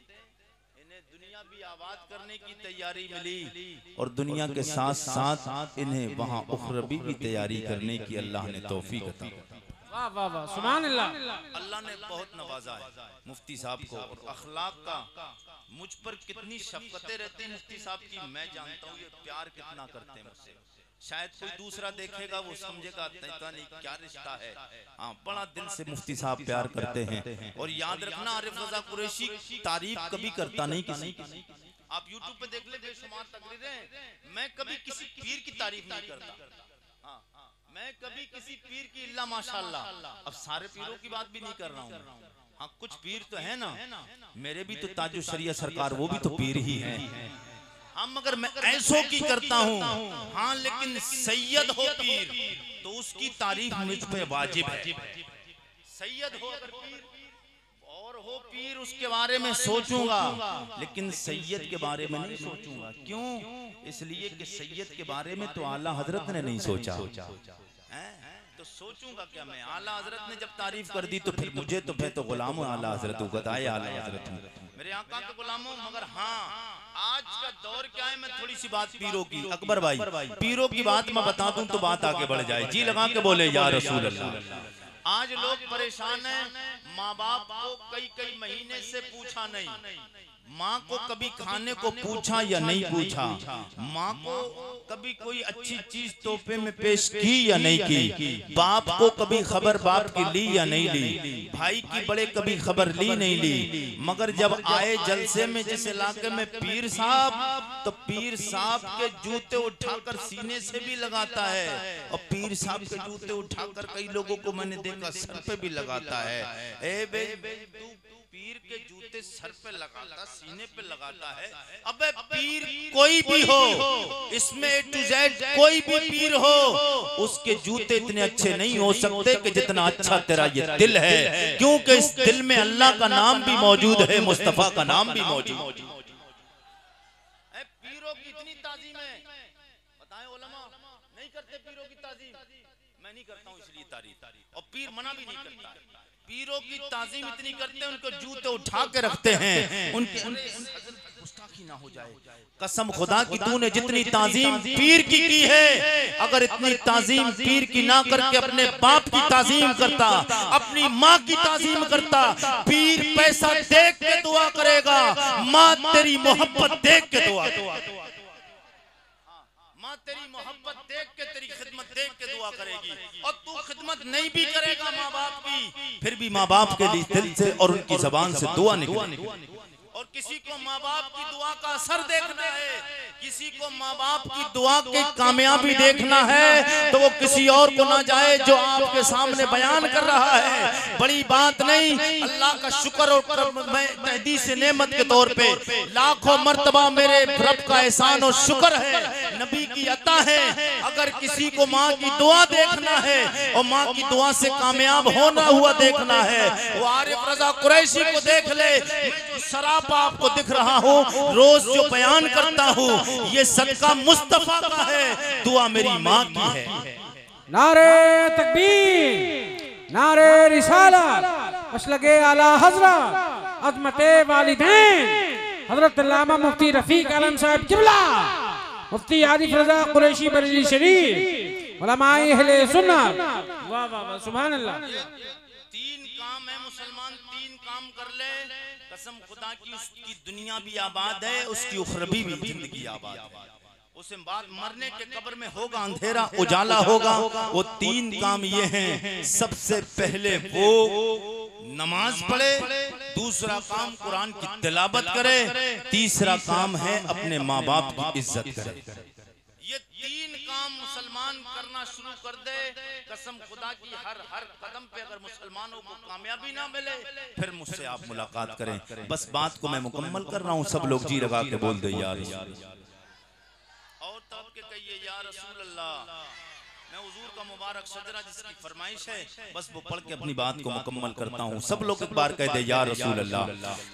इन्हें दुनिया भी आबाद करने की तैयारी मिली और दुनिया के साथ साथ इन्हें वहां उखरबी भी तैयारी करने की अल्लाह ने तौफीक अता की। वाह वाह वाह, सुभान अल्लाह। अल्लाह ने बहुत नवाजा है मुफ्ती साहब को, और अखलाक का मुझ पर कितनी शफकतें रहती हैं मुफ्ती साहब की, मैं जानता हूँ ये प्यार कितना करते हैं मुझसे। शायद कोई दूसरा देखेगा वो समझेगा नहीं क्या रिश्ता है। हाँ, बड़ा दिल से मुफ्ती साहब प्यार करते हैं। और याद रखना आरिफ रजा कुरैशी तारीफ कभी करता नहीं किसी की। आप यूट्यूब पे देख ले बेशुमार तकरीरें, मैं कभी किसी पीर की तारीफ नहीं करता। हाँ, मैं कभी किसी पीर की इल्ला माशाअल्लाह। अब सारे पीरों की बात भी नहीं कर रहा हूँ। हाँ, कुछ पीर तो है ना, मेरे भी तो ताजु शरिया सरकार वो भी तो पीर ही है। हाँ, मगर मैं ऐसों की करता हूँ। हाँ, लेकिन सैयद हो पीर तो उसकी तारीफ मुझ पे वाजिब है। सैयद हो अगर पीर और हो पीर उसके बारे में सोचूंगा, लेकिन सैयद के बारे में नहीं सोचूंगा। क्यों? इसलिए कि सैयद के बारे में तो आला हजरत ने नहीं सोचा है, तो सोचूंगा क्या मैं? आला हजरत ने जब तारीफ कर दी तो फिर मुझे तो मैं तो गुलाम हूँ आला हजरत, गदाए आला हजरत मेरे आका के गुलाम हूँ। मगर हाँ, आज का दौर क्या है, मैं थोड़ी सी बात पीरों की, अकबर भाई पीरों की बात मैं बता दूं तो बात आगे बढ़ जाए। जी लगा के बोले या रसूल अल्लाह। आज लोग परेशान हैं, माँ बाप को कई महीने से पूछा नहीं, माँ को कभी खाने को पूछा या नहीं पूछा, माँ को कभी कोई अच्छी चीज तोहफे में पेश की या नहीं की, बाप को कभी खबर बाप की ली या नहीं ली, भाई की बड़े कभी खबर ली नहीं ली। मगर जब आए जलसे में जिस इलाके में पीर साहब, तो पीर साहब के जूते उठाकर सीने से भी लगाता है, और पीर साहब के जूते उठाकर कई लोगों को मैंने देखा सर पे भी लगाता है। ए बे तू पीर के जूते सर पे लगाता, सीने पे लगाता है। अबे पीर कोई भी हो, इसमें ए टू जेड कोई भी पीर हो, उसके जूते इतने अच्छे नहीं हो सकते कि जितना अच्छा तेरा ये दिल है, क्योंकि इस दिल में अल्लाह का नाम भी मौजूद है, मुस्तफा का नाम भी मौजूद है। मैं नहीं करता हूँ इसलिए तारीफ, और पीर मना भी नहीं करता। पीरों की ताजीम इतनी करते हैं, उनको जूते उठा के रखते हैं, उनके गुस्ताखी ना हो जाए। कसम खुदा की तूने जितनी ताजीम पीर की है, अगर इतनी ताजीम पीर की ना करके अपने बाप की ताजीम करता, अपनी माँ की ताजीम करता, पीर पैसा देख के दुआ करेगा, माँ तेरी मोहब्बत देख के दुआ, माँ तेरी मोहब्बत देख के, तेरी खिदमत देख के दुआ करेगी। और तू खिदमत नहीं भी करेगा माँ बाप की, फिर भी माँ बाप के लिए दिल से और उनकी जबान से दुआ निकलेगी। और किसी को माँ बाप की दुआ का असर देखना है, किसी को माँ बाप की दुआ की कामयाबी देखना है, तो वो किसी और को ना जाए जो आपके सामने बयान कर रहा है। बड़ी बात नहीं, अल्लाह का शुक्र और मैं तहदीस नेमत के तौर पे लाखों मर्तबा मेरे रब का एहसान और शुक्र है, नबी की अता है। अगर किसी को माँ की दुआ देखना है और माँ की दुआ से कामयाब होना हुआ देखना है, वो आरिफ रजा कुरैशी को देख ले। शराब आपको दिख रहा हूँ, रोज जो बयान करता हूँ, ये सदका मुस्तफा का है, दुआ मेरी माँ की है। नारे तकबीर, नारे रिसालत, मसलके आला हज़रत, अज़मते वालिदैन, हज़रत अल्लामा मुफ्ती रफीक आलम साहब किबला, मुफ्ती आरिफ रजा कुरैशी बरेली शरीफ, उलमाए अहले सुन्नत। वाह वाह वाह, सुभान अल्लाह। तीन काम है, मुसलमान तीन काम कर ले, कसम खुदा की उसकी दुनिया भी आबाद है, उसकी उखरबी भी जिंदगी आबाद है। उसे बाद मरने के कब्र में होगा अंधेरा, उजाला होगा। वो तीन काम ये हैं, सबसे पहले वो नमाज पढ़े, दूसरा काम कुरान की तिलावत करे, तीसरा काम है अपने माँ बाप की इज्जत करे। ये तीन काम मुसलमान करना शुरू कर दे, कसम खुदा की हर कदम पे अगर मुसलमानों को कामयाबी ना मिले, फिर मुझसे आप मुलाकात करें। बस बात को मैं मुकम्मल कर रहा हूँ, सब लोग जी लगा के बोल दे यार, और तब के कहिए या रसूल अल्लाह। मैं हुजूर का मुबारक सजरा जिसकी फरमाइश है, बस वो पढ़ के अपनी बात को मुकम्मल करता हूँ। सब लोग एक बार कह दे या रसूल अल्लाह।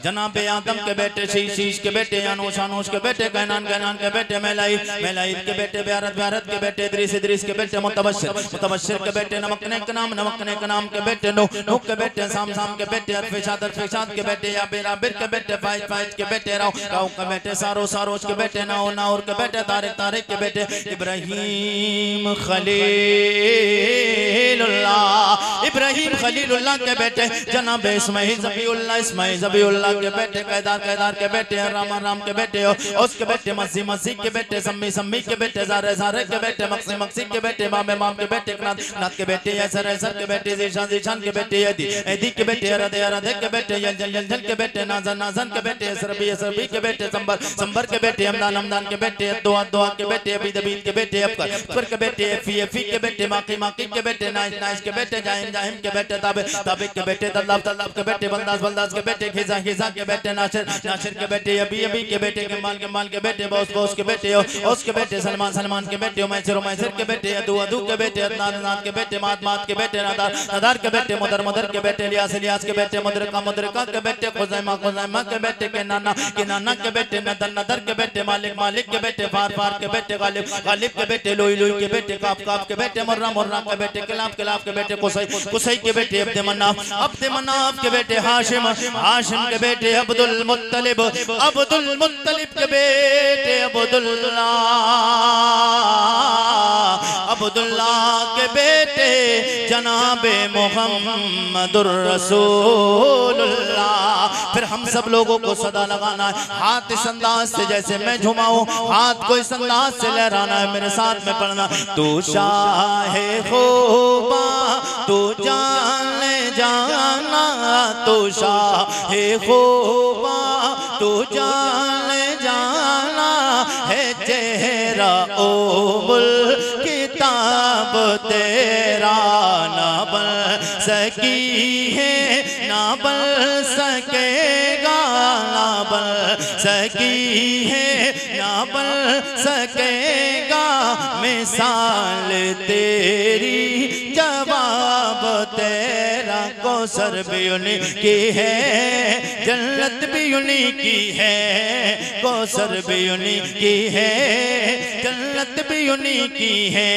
जनाबे आदम के बेटे शीश के बेटे, अनूश के बेटे, कैनान के बेटे, मैलाइद के बेटे, ब्यारत के बेटे, इदरीस के बेटे, मुतबश्शिर के बेटे, नमकने के नाम के बेटे, नूह के बेटे, साम के बेटे, अरफिशाद के बेटे, याबिर के बेटे, फाइज के बेटे, राव के बेटे, सारोज के बेटे, नाउर के बेटे, तारिक के बेटे, इब्राहिम खलीलुल्लाह के बेटे, जनाब इस्माइल ज़बीउल्लाह के बेटे, कैदार के बेटे, राम के बेटे, उसके बेटे, मसीह के बेटे, सम्मी के बेटे, ज़ारे के बेटे, मक्सी के बेटे, माम के बेटे, नात के बेटे, यसर के बेटे, ज़ीशान के बेटे, यदी के बेटे, रदे के बेटे, यलजल के बेटे, नाज़न के बेटे, सरबी के बेटे, संबर के बेटे, हमदान के बेटे, दुआ के बेटे, अबीद के बेटे, अफकर के बेटे, फी के बेटे, माकी के बेटे, नाइस के बेटे, जाहिम के बेटे, ताबिक के बेटे, तल्लाब के बेटे, बलदास के बेटे, खिजा के बेटे, नासिर के बेटे, अबी के बेटे, कमाल के बेटे, बॉस के बेटे, उसके बेटे, सलमान के बेटे, मैसर के बेटे, अदू के बेटे, अदनान के बेटे, मात के बेटे, नदार के बेटे, मुदर के बेटे, लियास के बेटे, मुदरका के बेटे, खुज़ैमा के बेटे, के नाना के बेटे, नदर के बेटे, मालिक के बेटे, फार के बेटे, गालिब के बेटे, लोई के बेटे, काफ के बेटे, मुर्रा के बेटे, किलाफ के बेटे, कुसै के बेटे, अब्द मनाफ के बेटे, हाशिम के बेटे, अब्दुल मुत्तलिब के बेटे, अब्दुल्लाह के बेटे, जनाबे मुहम्मदुर रसूलुल्लाह। फिर हम सब लोगों को सदा लगाना है, हाथ इस अंदाज से जैसे मैं झुमाऊं, हाथ को इस अंदाज से लहराना है, मेरे साथ में पढ़ना। तू शाहे खूबा तू जाना, तू शाहे खूबा तू जाना है, चेहरा ओबुल किताब तेरा ना बन सकी है, ना बन सकेगा, ना बन सकी है, ना बन सकेगा, मिसाल तेरी जवाब तेरा कौसर भी उन्हीं की है, जन्नत भी उन्हीं की है, कौसर भी उन्हीं की है, जन्नत भी उन्हीं की है।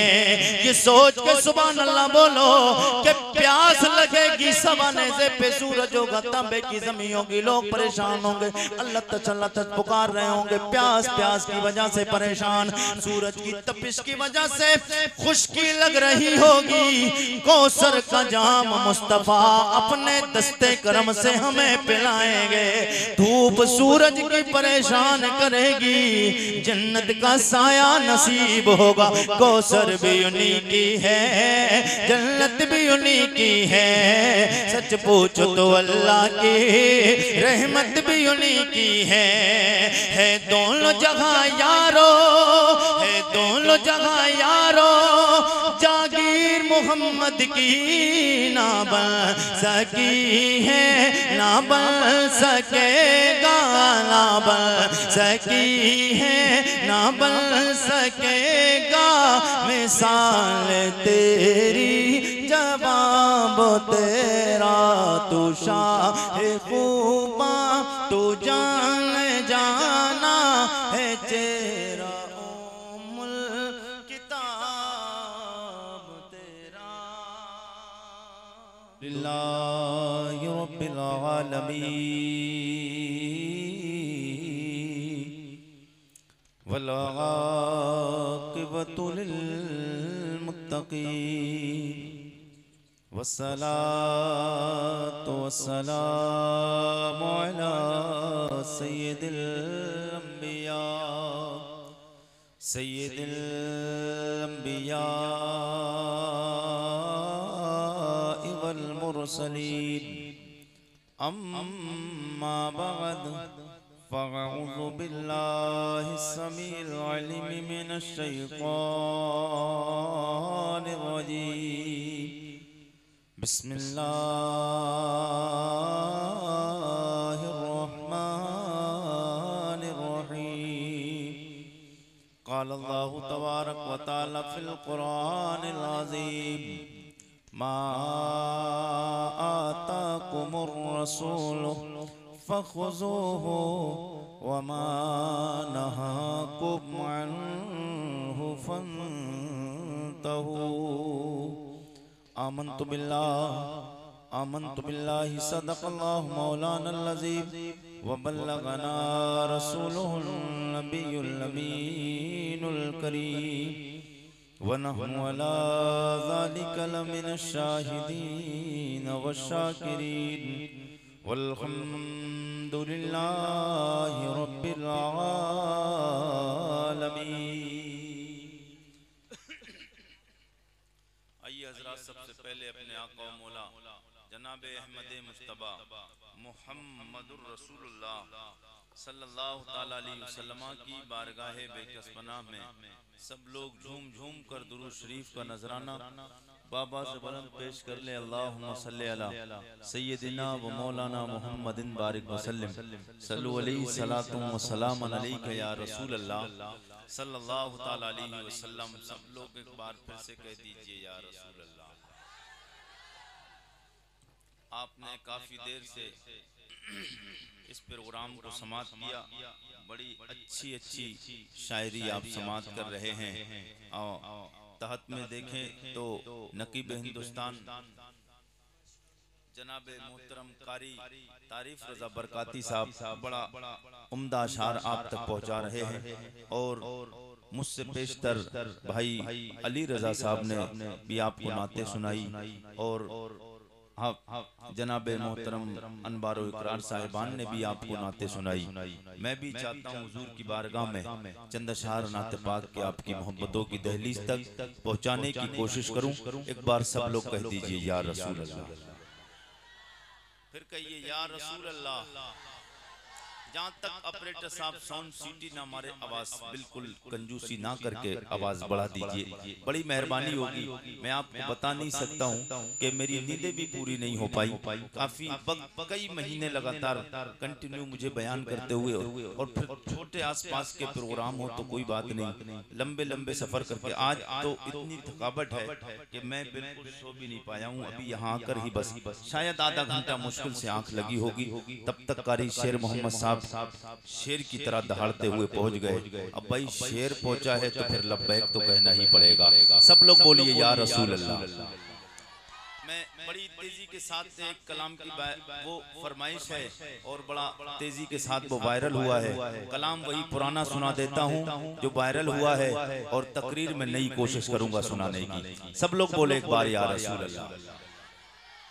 ये सोच के सुभान अल्लाह बोलो कि प्यास लगेगी सवाने से पे सूरज होगा, तांबे की जमीन होगी, लोग परेशान होंगे, अल्लाह तच पुकार रहे होंगे, प्यास प्यास की वजह से परेशान, सूरज की तपिश की वजह से खुश्की लग रही होगी। कौसर का जाम मुस्तफा अपने दस्ते करम से हमें पिलाएंगे। धूप सूरज की परेशान करेगी, जन्नत का साया नसीब होगा। कौसर भी उन्हीं की है, जन्नत भी उन्हीं की है। सच पूछो तो अल्लाह की रहमत भी उन्हीं की है दोनों जगह यारो, है दोनों जगह यारो। जागीर मोहम्मद की ना बन सकी है, ना बन सकेगा, ना बन सकी है, ना बन सकेगा। मिसाल तेरी जवाब तेरा, तू शाह खूबा तू जान जाना है तेरा, उम्मुल किताब तेरा। लिल्लाहि रब्बिल आलमीन वल आक़िबतु लिल मुत्तक़ीन वस्सलातु वस्सलामु अला सय्यिदिल अंबिया, सय्यिदिल अंबिया वल मुरसलीन। अम्मा बअद फ़अऊज़ु बिल्लाहि स्समीइल अलीम मिनश शैतानिर रजीम। बिस्मिल्लाहिर्रहमानिर्रहीम। क़ाल अल्लाहु तबारक व तआला फ़िल क़ुरआनिल अज़ीम, मा आताकुमुर रसूलु फ़ख़ुज़ूहु व मा नहाकुम अन्हु फ़न्तहू। आमन्तु बिल्लाहि सदक़ल्लाहु मौलानल अज़ीम व बल्लगना रसूलुहुन नबियुल अमीनुल करीम व नहनु अला ज़ालिका लमिनश शाहिदीन वश्शाकिरीन वल्हम्दुलिल्लाहि रब्बिल आलमीन। सबसे पहले अपने आका व मौला जनाब अहमद मुज्तबा मुहम्मदुर रसूलुल्लाह सल्लल्लाहु ताला अलैहि वसल्लम की बारगाह बेकसपनाह में सब लोग झूम झूम कर दुरूद शरीफ का नजराना बाबा से बुलंद पेश कर ले। अल्लाहुम्मा सल्ली अला सय्यदिना व मौलाना मुहम्मदिन बारिक वसल्लम सल्लु अलैहि सलातुम व सलामन अलैका या रसूल अल्लाह सल्लल्लाहु ताला अलैहि वसल्लम। सब लोग एक बार फिर से कह दीजिए या रसूल अल्लाह। आपने काफी देर से इस प्रोग्राम को समाप्त किया, बड़ी अच्छी अच्छी शायरी आप समाप्त कर रहे हैं। और तहत में देखें तो नकीब हिंदुस्तान जनाब मोहतरम कारी तारीफ रजा बरकाती साहब बड़ा उम्दा अशार आप तक पहुंचा रहे हैं। और मुझसे पेशतर भाई अली रजा साहब ने भी आपको नाते सुनाई। और जनाब मोहतरम अनबारो इकरार साहिबान ने भी आपको नाते सुनाई। मैं भी चाहता हूँ हुजूर की बारगाह में चंद अशार नाते पाक के आपकी मोहब्बतों की दहलीज तक पहुँचाने की कोशिश करूँ। एक बार सब लोग कह दीजिए या रसूल अल्लाह, फिर कहिए या रसूल अल्लाह, जहाँ तक ऑपरेटर साहब साउंड सीटी ना मारे, आवाज बिल्कुल कंजूसी ना करके आवाज बढ़ा दीजिए, बड़ी मेहरबानी होगी। मैं आपको बता नहीं सकता हूँ कि मेरी नींदें भी पूरी नहीं हो पाई, काफी कई महीने लगातार कंटिन्यू मुझे बयान करते हुए, और फिर छोटे आसपास के प्रोग्राम हो तो कोई बात नहीं, लंबे लंबे सफर करके आज तो इतनी थकावट है कि मैं बिल्कुल सो भी नहीं पाया हूँ। अभी यहाँ आकर ही बस शायद आधा घंटा मुश्किल से आंख लगी होगी, तब तक कारी शेर मोहम्मद साहब शेर की तरह दहाड़ते हुए पहुंच गए। अब भाई शेर पहुंचा है तो फिर लब्बैक तो कहना ही पड़ेगा। सब लोग बोलिए या रसूल अल्लाह। मैं बड़ी तेजी के साथ एक कलाम की वो फरमाइश है और बड़ा तेजी के साथ वो वायरल हुआ है। कलाम वही पुराना सुना देता हूँ जो वायरल हुआ है, और तकरीर में नई कोशिश करूंगा सुनाने की। सब लोग बोले एक बार या रसूल अल्लाह,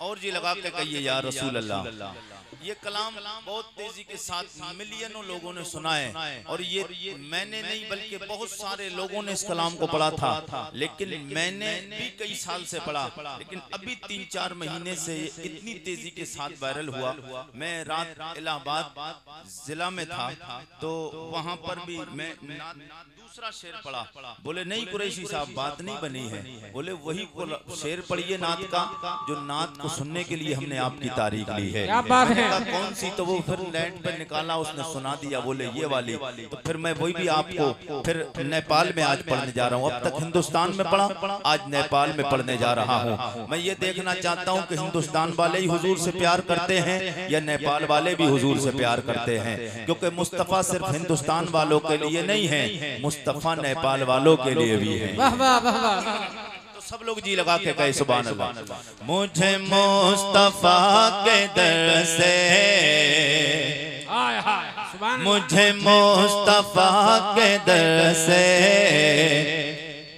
और जी लगा के कहिए या रसूल अल्लाह। ये कलाम बहुत तेजी के साथ मिलियनों लोगों ने सुना है, और ये मैंने नहीं बल्कि बहुत सारे लोगों ने इस कलाम को पढ़ा था, लेकिन मैंने भी कई साल से पढ़ा, लेकिन अभी 3-4 महीने से इतनी तेजी के साथ वायरल हुआ। मैं रात इलाहाबाद जिला में था, तो वहां पर भी मैं दूसरा शेर पढ़ा। बोले नहीं कुरैशी साहब बात नहीं बनी है, बोले वही शेर पढ़िए नात का जो नात को सुनने के लिए हमने आपकी तारीख ली है। क्या बात है? कौन सी? तो वो फिर नेट पे निकाला, उसने सुना दिया, बोले ये वाली। तो फिर मैं वही भी आपको फिर नेपाल में आज पढ़ने जा रहा हूँ। अब तक हिंदुस्तान में पढ़ा, आज नेपाल में पढ़ने जा रहा हूँ। मैं ये देखना चाहता हूँ कि हिंदुस्तान वाले ही हुजूर से प्यार करते हैं या नेपाल वाले भी हुजूर से प्यार करते हैं, क्योंकि मुस्तफा सिर्फ हिंदुस्तान वालों के लिए नहीं है, मुस्तफा नेपाल वालों के लिए भी है। वाह वाह वाह वाह। सब लोग जी लगा के कहे सुभान अल्लाह। मुझे मुस्तफा के दर से, मुझे मुस्तफा के दर से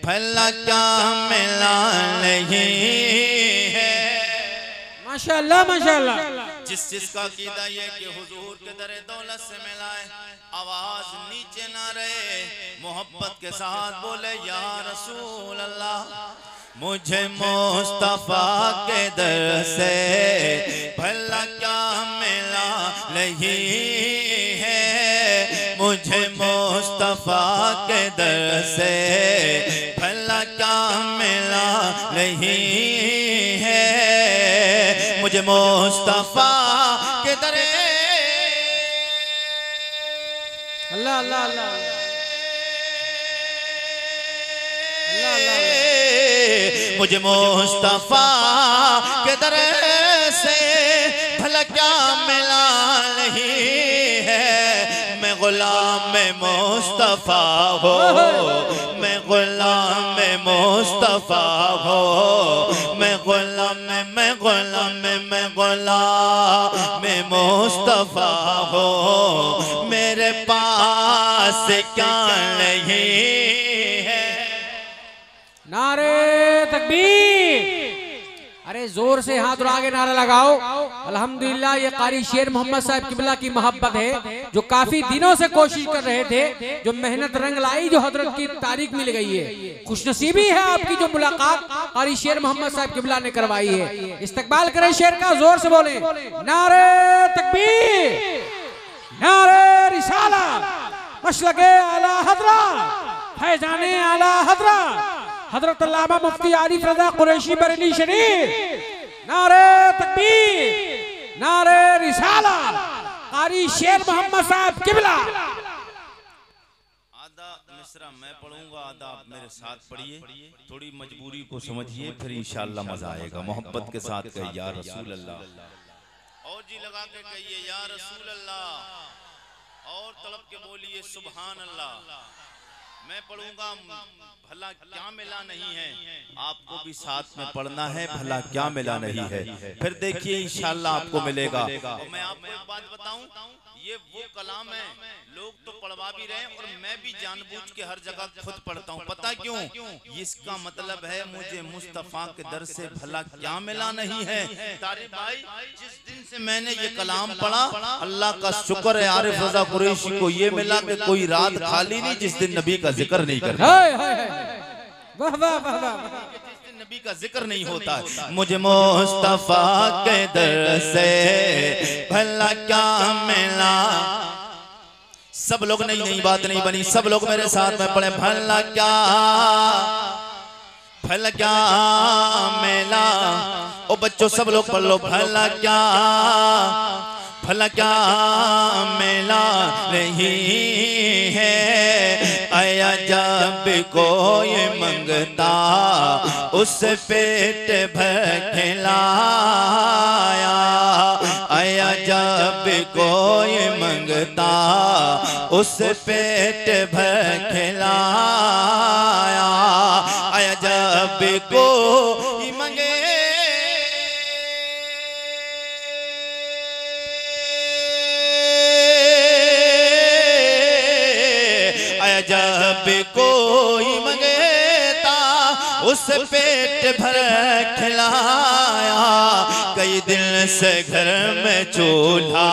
भला क्या मिला नहीं है। माशाअल्लाह माशाअल्लाह। जिसका कीदा ये कि हुजूर के दर दौलत से मिला है, आवाज नीचे ना रहे, मोहब्बत के साथ बोले या रसूल अल्लाह। मुझे मुस्तफा के दर से भला क्या मिला नहीं है, मुझे मुस्तफा के दर से भला क्या मिला नहीं है, मुझे मुस्तफा के दर। अल्लाह अल्लाह अल्लाह मुझे मुस्तफा के दर से भला क्या मिला नहीं है। मैं गुलाम मुस्तफा हो, मैं गुलाम मुस्तफा हो, मैं गुलाम मुस्तफा हो। मेरे पास क्या नहीं है। नारे तकबीर। अरे जोर से हाथ और आगे नारा लगाओ। अल्हम्दुलिल्लाह ये कारी शेर मोहम्मद साहब किबला की मोहब्बत है, जो काफी दिनों से कोशिश कर रहे थे, जो मेहनत रंग लाई, जो हजरत की तारीख मिल गई है। खुशनसीबी है आपकी जो मुलाकात कारी शेर मोहम्मद साहब किबला ने करवाई है। इस्तकबाल करें शेर का, जोर से बोले नारे तकबीर, नारे रिसालत, मशलके आला हज़रत, फैज़ाने आला हज़रत हजरत अल्लामा मुफ्ती आरिफ रज़ा कुरैशी बरेली शरीफ। नारे तकबीर, नारे रिसालत, कारी शेर मोहम्मद साहब किबला। आधा मिसरा मैं पढ़ूंगा, आधा आप मेरे साथ पढ़िए, थोड़ी मजबूरी को समझिए, फिर इंशाअल्लाह मजा आएगा। मोहब्बत के साथ कहिए या रसूल अल्लाह, और जी लगा के कहिए या रसूल अल्लाह, और तड़प के बोलिए सुभान अल्लाह। मैं पढ़ूंगा, भला क्या मिला नहीं है, आपको भी साथ में पढ़ना है, भला क्या मिला नहीं है, फिर देखिए इंशाअल्लाह आपको मिलेगा। तो मैं आपको एक बात बताऊं, ये वो कलाम है, लोग तो पढ़वा भी रहे हैं और मैं भी जानबूझ के हर जगह खुद पढ़ता हूँ। पता क्यों? इसका मतलब है मुझे मुस्तफा के दर से भला क्या मिला नहीं है। तारिक भाई, जिस दिन से मैंने ये कलाम पढ़ा, अल्लाह का शुक्र है आरिफ रज़ा कुरैशी को ये मिला कि कोई रात खाली नहीं जिस दिन नबी का जिक्र नहीं करता। वाह वाह वाह वाह। नबी का जिक्र नहीं होता है। मुझे मुस्तफा के दर से भला क्या मिला सब लोग नहीं नहीं बात नहीं बनी, सब लोग मेरे साथ में पढ़े। भला क्या मेला, ओ बच्चों सब लोग पढ़ लो। भला क्या मेला नहीं है, आया जब कोई मंगता उस पेट भर खिलाया। आया जब कोई मंगता उस पेट भर खिलाया। आया जब कोई मंगे जब कोई मंगता उस पेट भर खिलाया। कई दिन से घर में चूल्हा,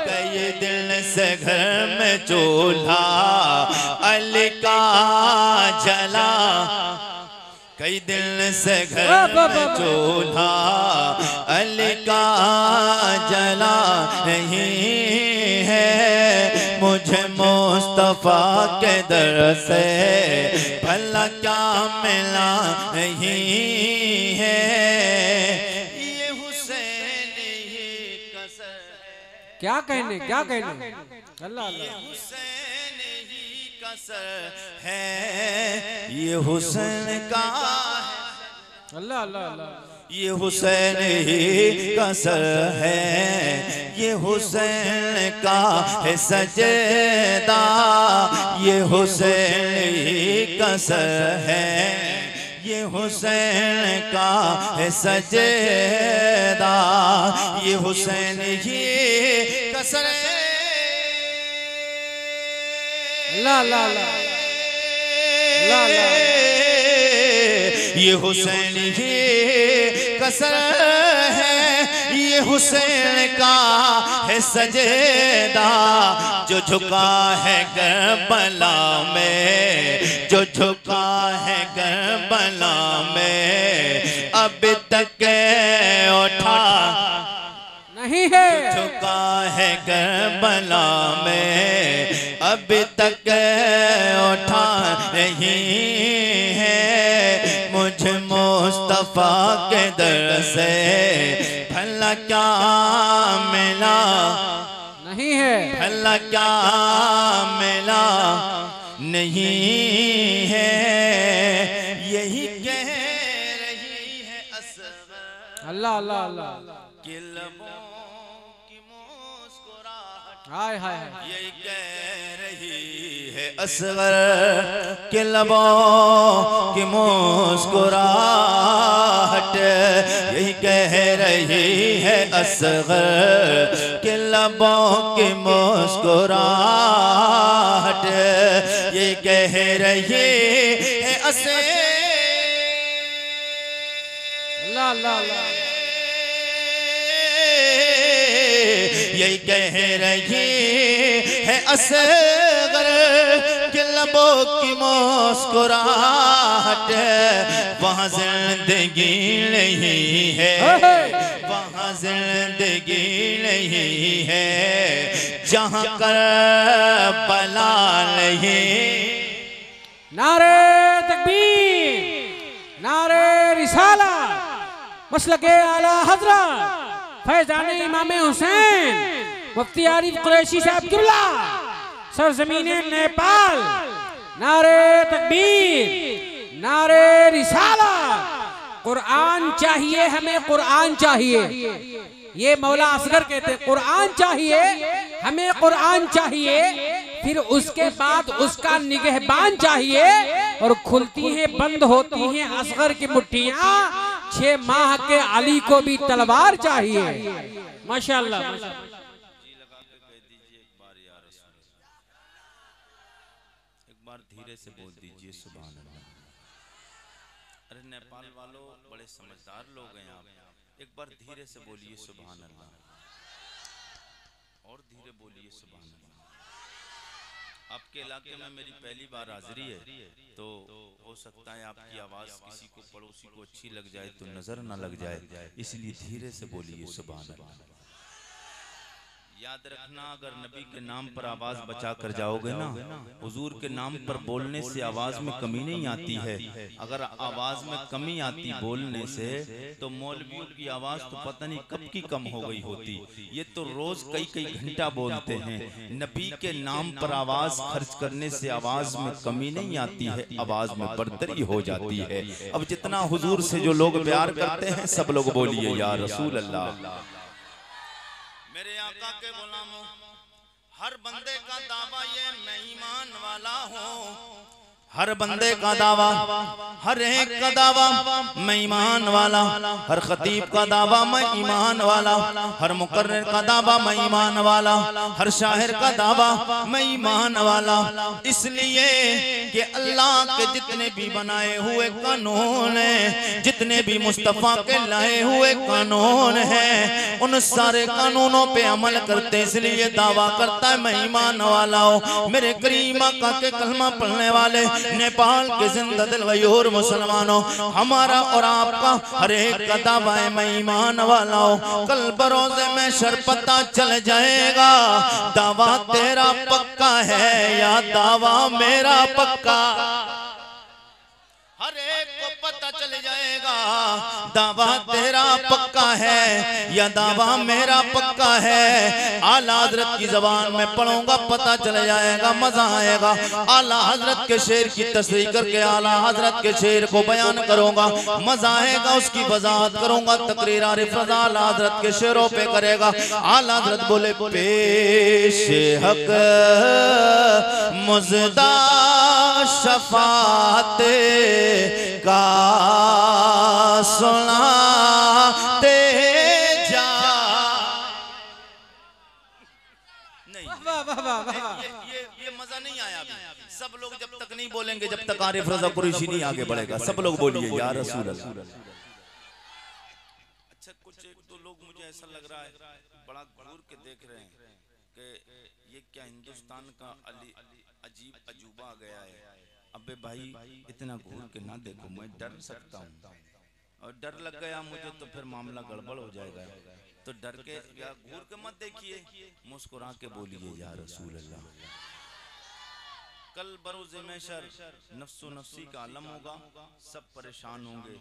कई दिन से घर में चूल्हा अली का जला। कई दिन से घर में चूल्हा अली का जला नहीं है। मुझे मुस्तफा के दर से भला क्या मिला नहीं है। ये हुसैन ही कसर, क्या कहने अल्लाह अल्लाह। हुसैन ही कसर है, ये हुसैन का अल्लाह अल्लाह अल्लाह। ये हुसैन ही कसर है, ये हुसैन का है सजदा। ये हुसैन ही कसर है, ये हुसैन का है सजदा। ये हुसैन ही कसर है। अल्लाह अल्लाह अल्लाह अल्लाह। ये हुसैन ही कसर है, ये हुसैन का है सजदा। जो झुका है करबला में, जो झुका है करबला में, अब तक उठा नहीं है। झुका है करबला में, अब तक उठा नहीं है। मुझे मुस्तफा के दर से भला क्या मिला नहीं है। भला क्या मिला नहीं है। यही कह रही है असगर, अल्लाह अल्लाह अल्लाह। कि लबों की मुस्कुराहट, हाय हाय। यही कह रही है असगर के लबों की मुस्कुराहट। यही कह रही है असगर के लबों की मुस्कुराहट। ये कह रही है असगर, अल्लाह अल्लाह अल्लाह। यही कह रही है असगर के लबों की मुस्कुराहट। वहाँ जिंदगी नहीं है, वहाँ जिंदगी नहीं है, जहाँ करबला नहीं। नारे तकबीर, नारे रिसालत, मसलके आला हजरत फैजान इमाम हुसैन मुफ्ती आरिफ कुरैशी साहब किबला सरजमीन नेपाल। नारे तकबीर, नारे रिसालत। कुरान चाहिए हमें, कुरान चाहिए। ये मौला असगर कहते हैं कुरान चाहिए हमें, कुरान चाहिए। फिर उसके बाद उसका निगहबान चाहिए। और खुलती हैं बंद होती हैं असगर की मुट्ठियां। 6 माह के अली को भी तलवार चाहिए। माशाअल्लाह। एक बार धीरे से बोल दीजिए सुभान अल्लाह। अरे नेपाल वालों बड़े समझदार लोग हैं आप, एक बार धीरे से बोलिए सुभान अल्लाह, और धीरे बोलिए सुभान अल्लाह। आपके इलाके में मेरी पहली बार हाजिरी है, तो हो सकता है आपकी आवाज किसी को पड़ोसी को अच्छी लग जाए तो नजर ना लग जाए, इसलिए धीरे से बोलिए सुभान अल्लाह। याद रखना, अगर नबी के नाम पर आवाज बचा कर जाओगे ना, हुजूर के नाम पर बोलने से आवाज में कमी नहीं आती है। अगर आवाज में कमी आती बोलने से तो मौलवियों की आवाज तो पता नहीं कब की कम हो गई होती। ये तो रोज कई कई घंटा बोलते हैं। नबी के नाम पर आवाज खर्च करने से आवाज में कमी नहीं आती है, आवाज में बढ़तरी हो जाती है। अब जितना हुजूर से जो लोग प्यार करते हैं सब लोग बोलिए या रसूल अल्लाह। मेरे आका के गुलामों, हर बंदे का दावा ये मैं ईमान वाला हूँ। हर बंदे का दावा, हर एक का दावा मैं ईमान वाला। हर खतीब का दावा मैं ईमान वाला। हर मुकर्रिर का दावा मैं ईमान वाला। हर शायर का दावा मैं ईमान वाला। इसलिए कि अल्लाह के जितने भी बनाए हुए कानून हैं, जितने भी मुस्तफ़ा के लाए हुए कानून हैं, उन सारे कानूनों पे अमल करते, इसलिए दावा करता है मैं ईमान वाला हूँ। मेरे करीम आका के कलमा पढ़ने वाले नेपाल के जिंदा दिल गयूर मुसलमानों, हमारा और आपका हर एक का दावा है मैं ईमान वाला हूँ। कल बरोज़े में शर पता चल जाएगा दावा तेरा पक्का है या दावा मेरा पक्का। हर एक को पता चल जाएगा दावा तेरा पक्का है या दावा मेरा पक्का है। आला हजरत की जबान में पढ़ूंगा पता चल जाएगा, मजा आएगा। आला हजरत के शेर की तस्रीह करके आला हजरत के शेर को बयान करूंगा, मजा आएगा। उसकी वजाहत करूंगा, तकरीर आरिफ रज़ा आला हजरत के शेरों पे करेगा। आला हजरत बोले पेशे हक मुज़दा शफात का सुनाते जा। नहीं, ये मजा नहीं आया अभी। सब लोग जब तक नहीं बोलेंगे, जब तक आरिफ रज़ा कुरैशी नहीं आगे बढ़ेगा, सब लोग बोलिए या रसूल अल्लाह। अच्छा, कुछ एक दो लोग मुझे ऐसा लग रहा है बड़ा घूर के देख रहे हैं कि ये क्या हिंदुस्तान का अजीब अजूबा आ गया है। अबे भाई इतना घूर के ना देखो, मैं डर सकता हूँ, और डर लग गया मुझे तो फिर मामला गड़बड़ हो जाएगा। तो डर के या घूर के मत देखिए, मुस्कुरा के बोलिए या रसूल अल्लाह। कल बरोज़े महशर नफ्सो नफ्सी का आलम होगा, सब परेशान होंगे।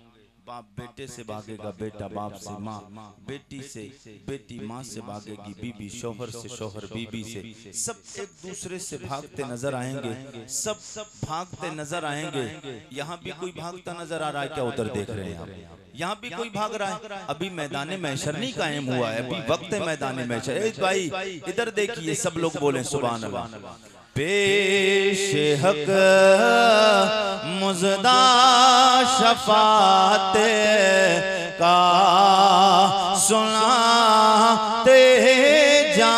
बाप बेटे से भागेगा, बेटा बाप से माँ, बेटी से बेटी माँ से भागेगी, बीबी शौहर से, शौहर बीबी से। सब एक दूसरे से भागते नजर आएंगे, सब भागते नजर आएंगे। यहाँ भी कोई भागता नजर आ रहा है क्या? उधर देख रहे हैं आप, यहाँ भी कोई भाग रहा है। अभी मैदान महशर नहीं कायम हुआ है, अभी वक्त है मैदान महशर। भाई इधर देखिए, सब लोग बोले सुभान अल्लाह। पेशे हक मुज़दा शफात का सुनाते जा।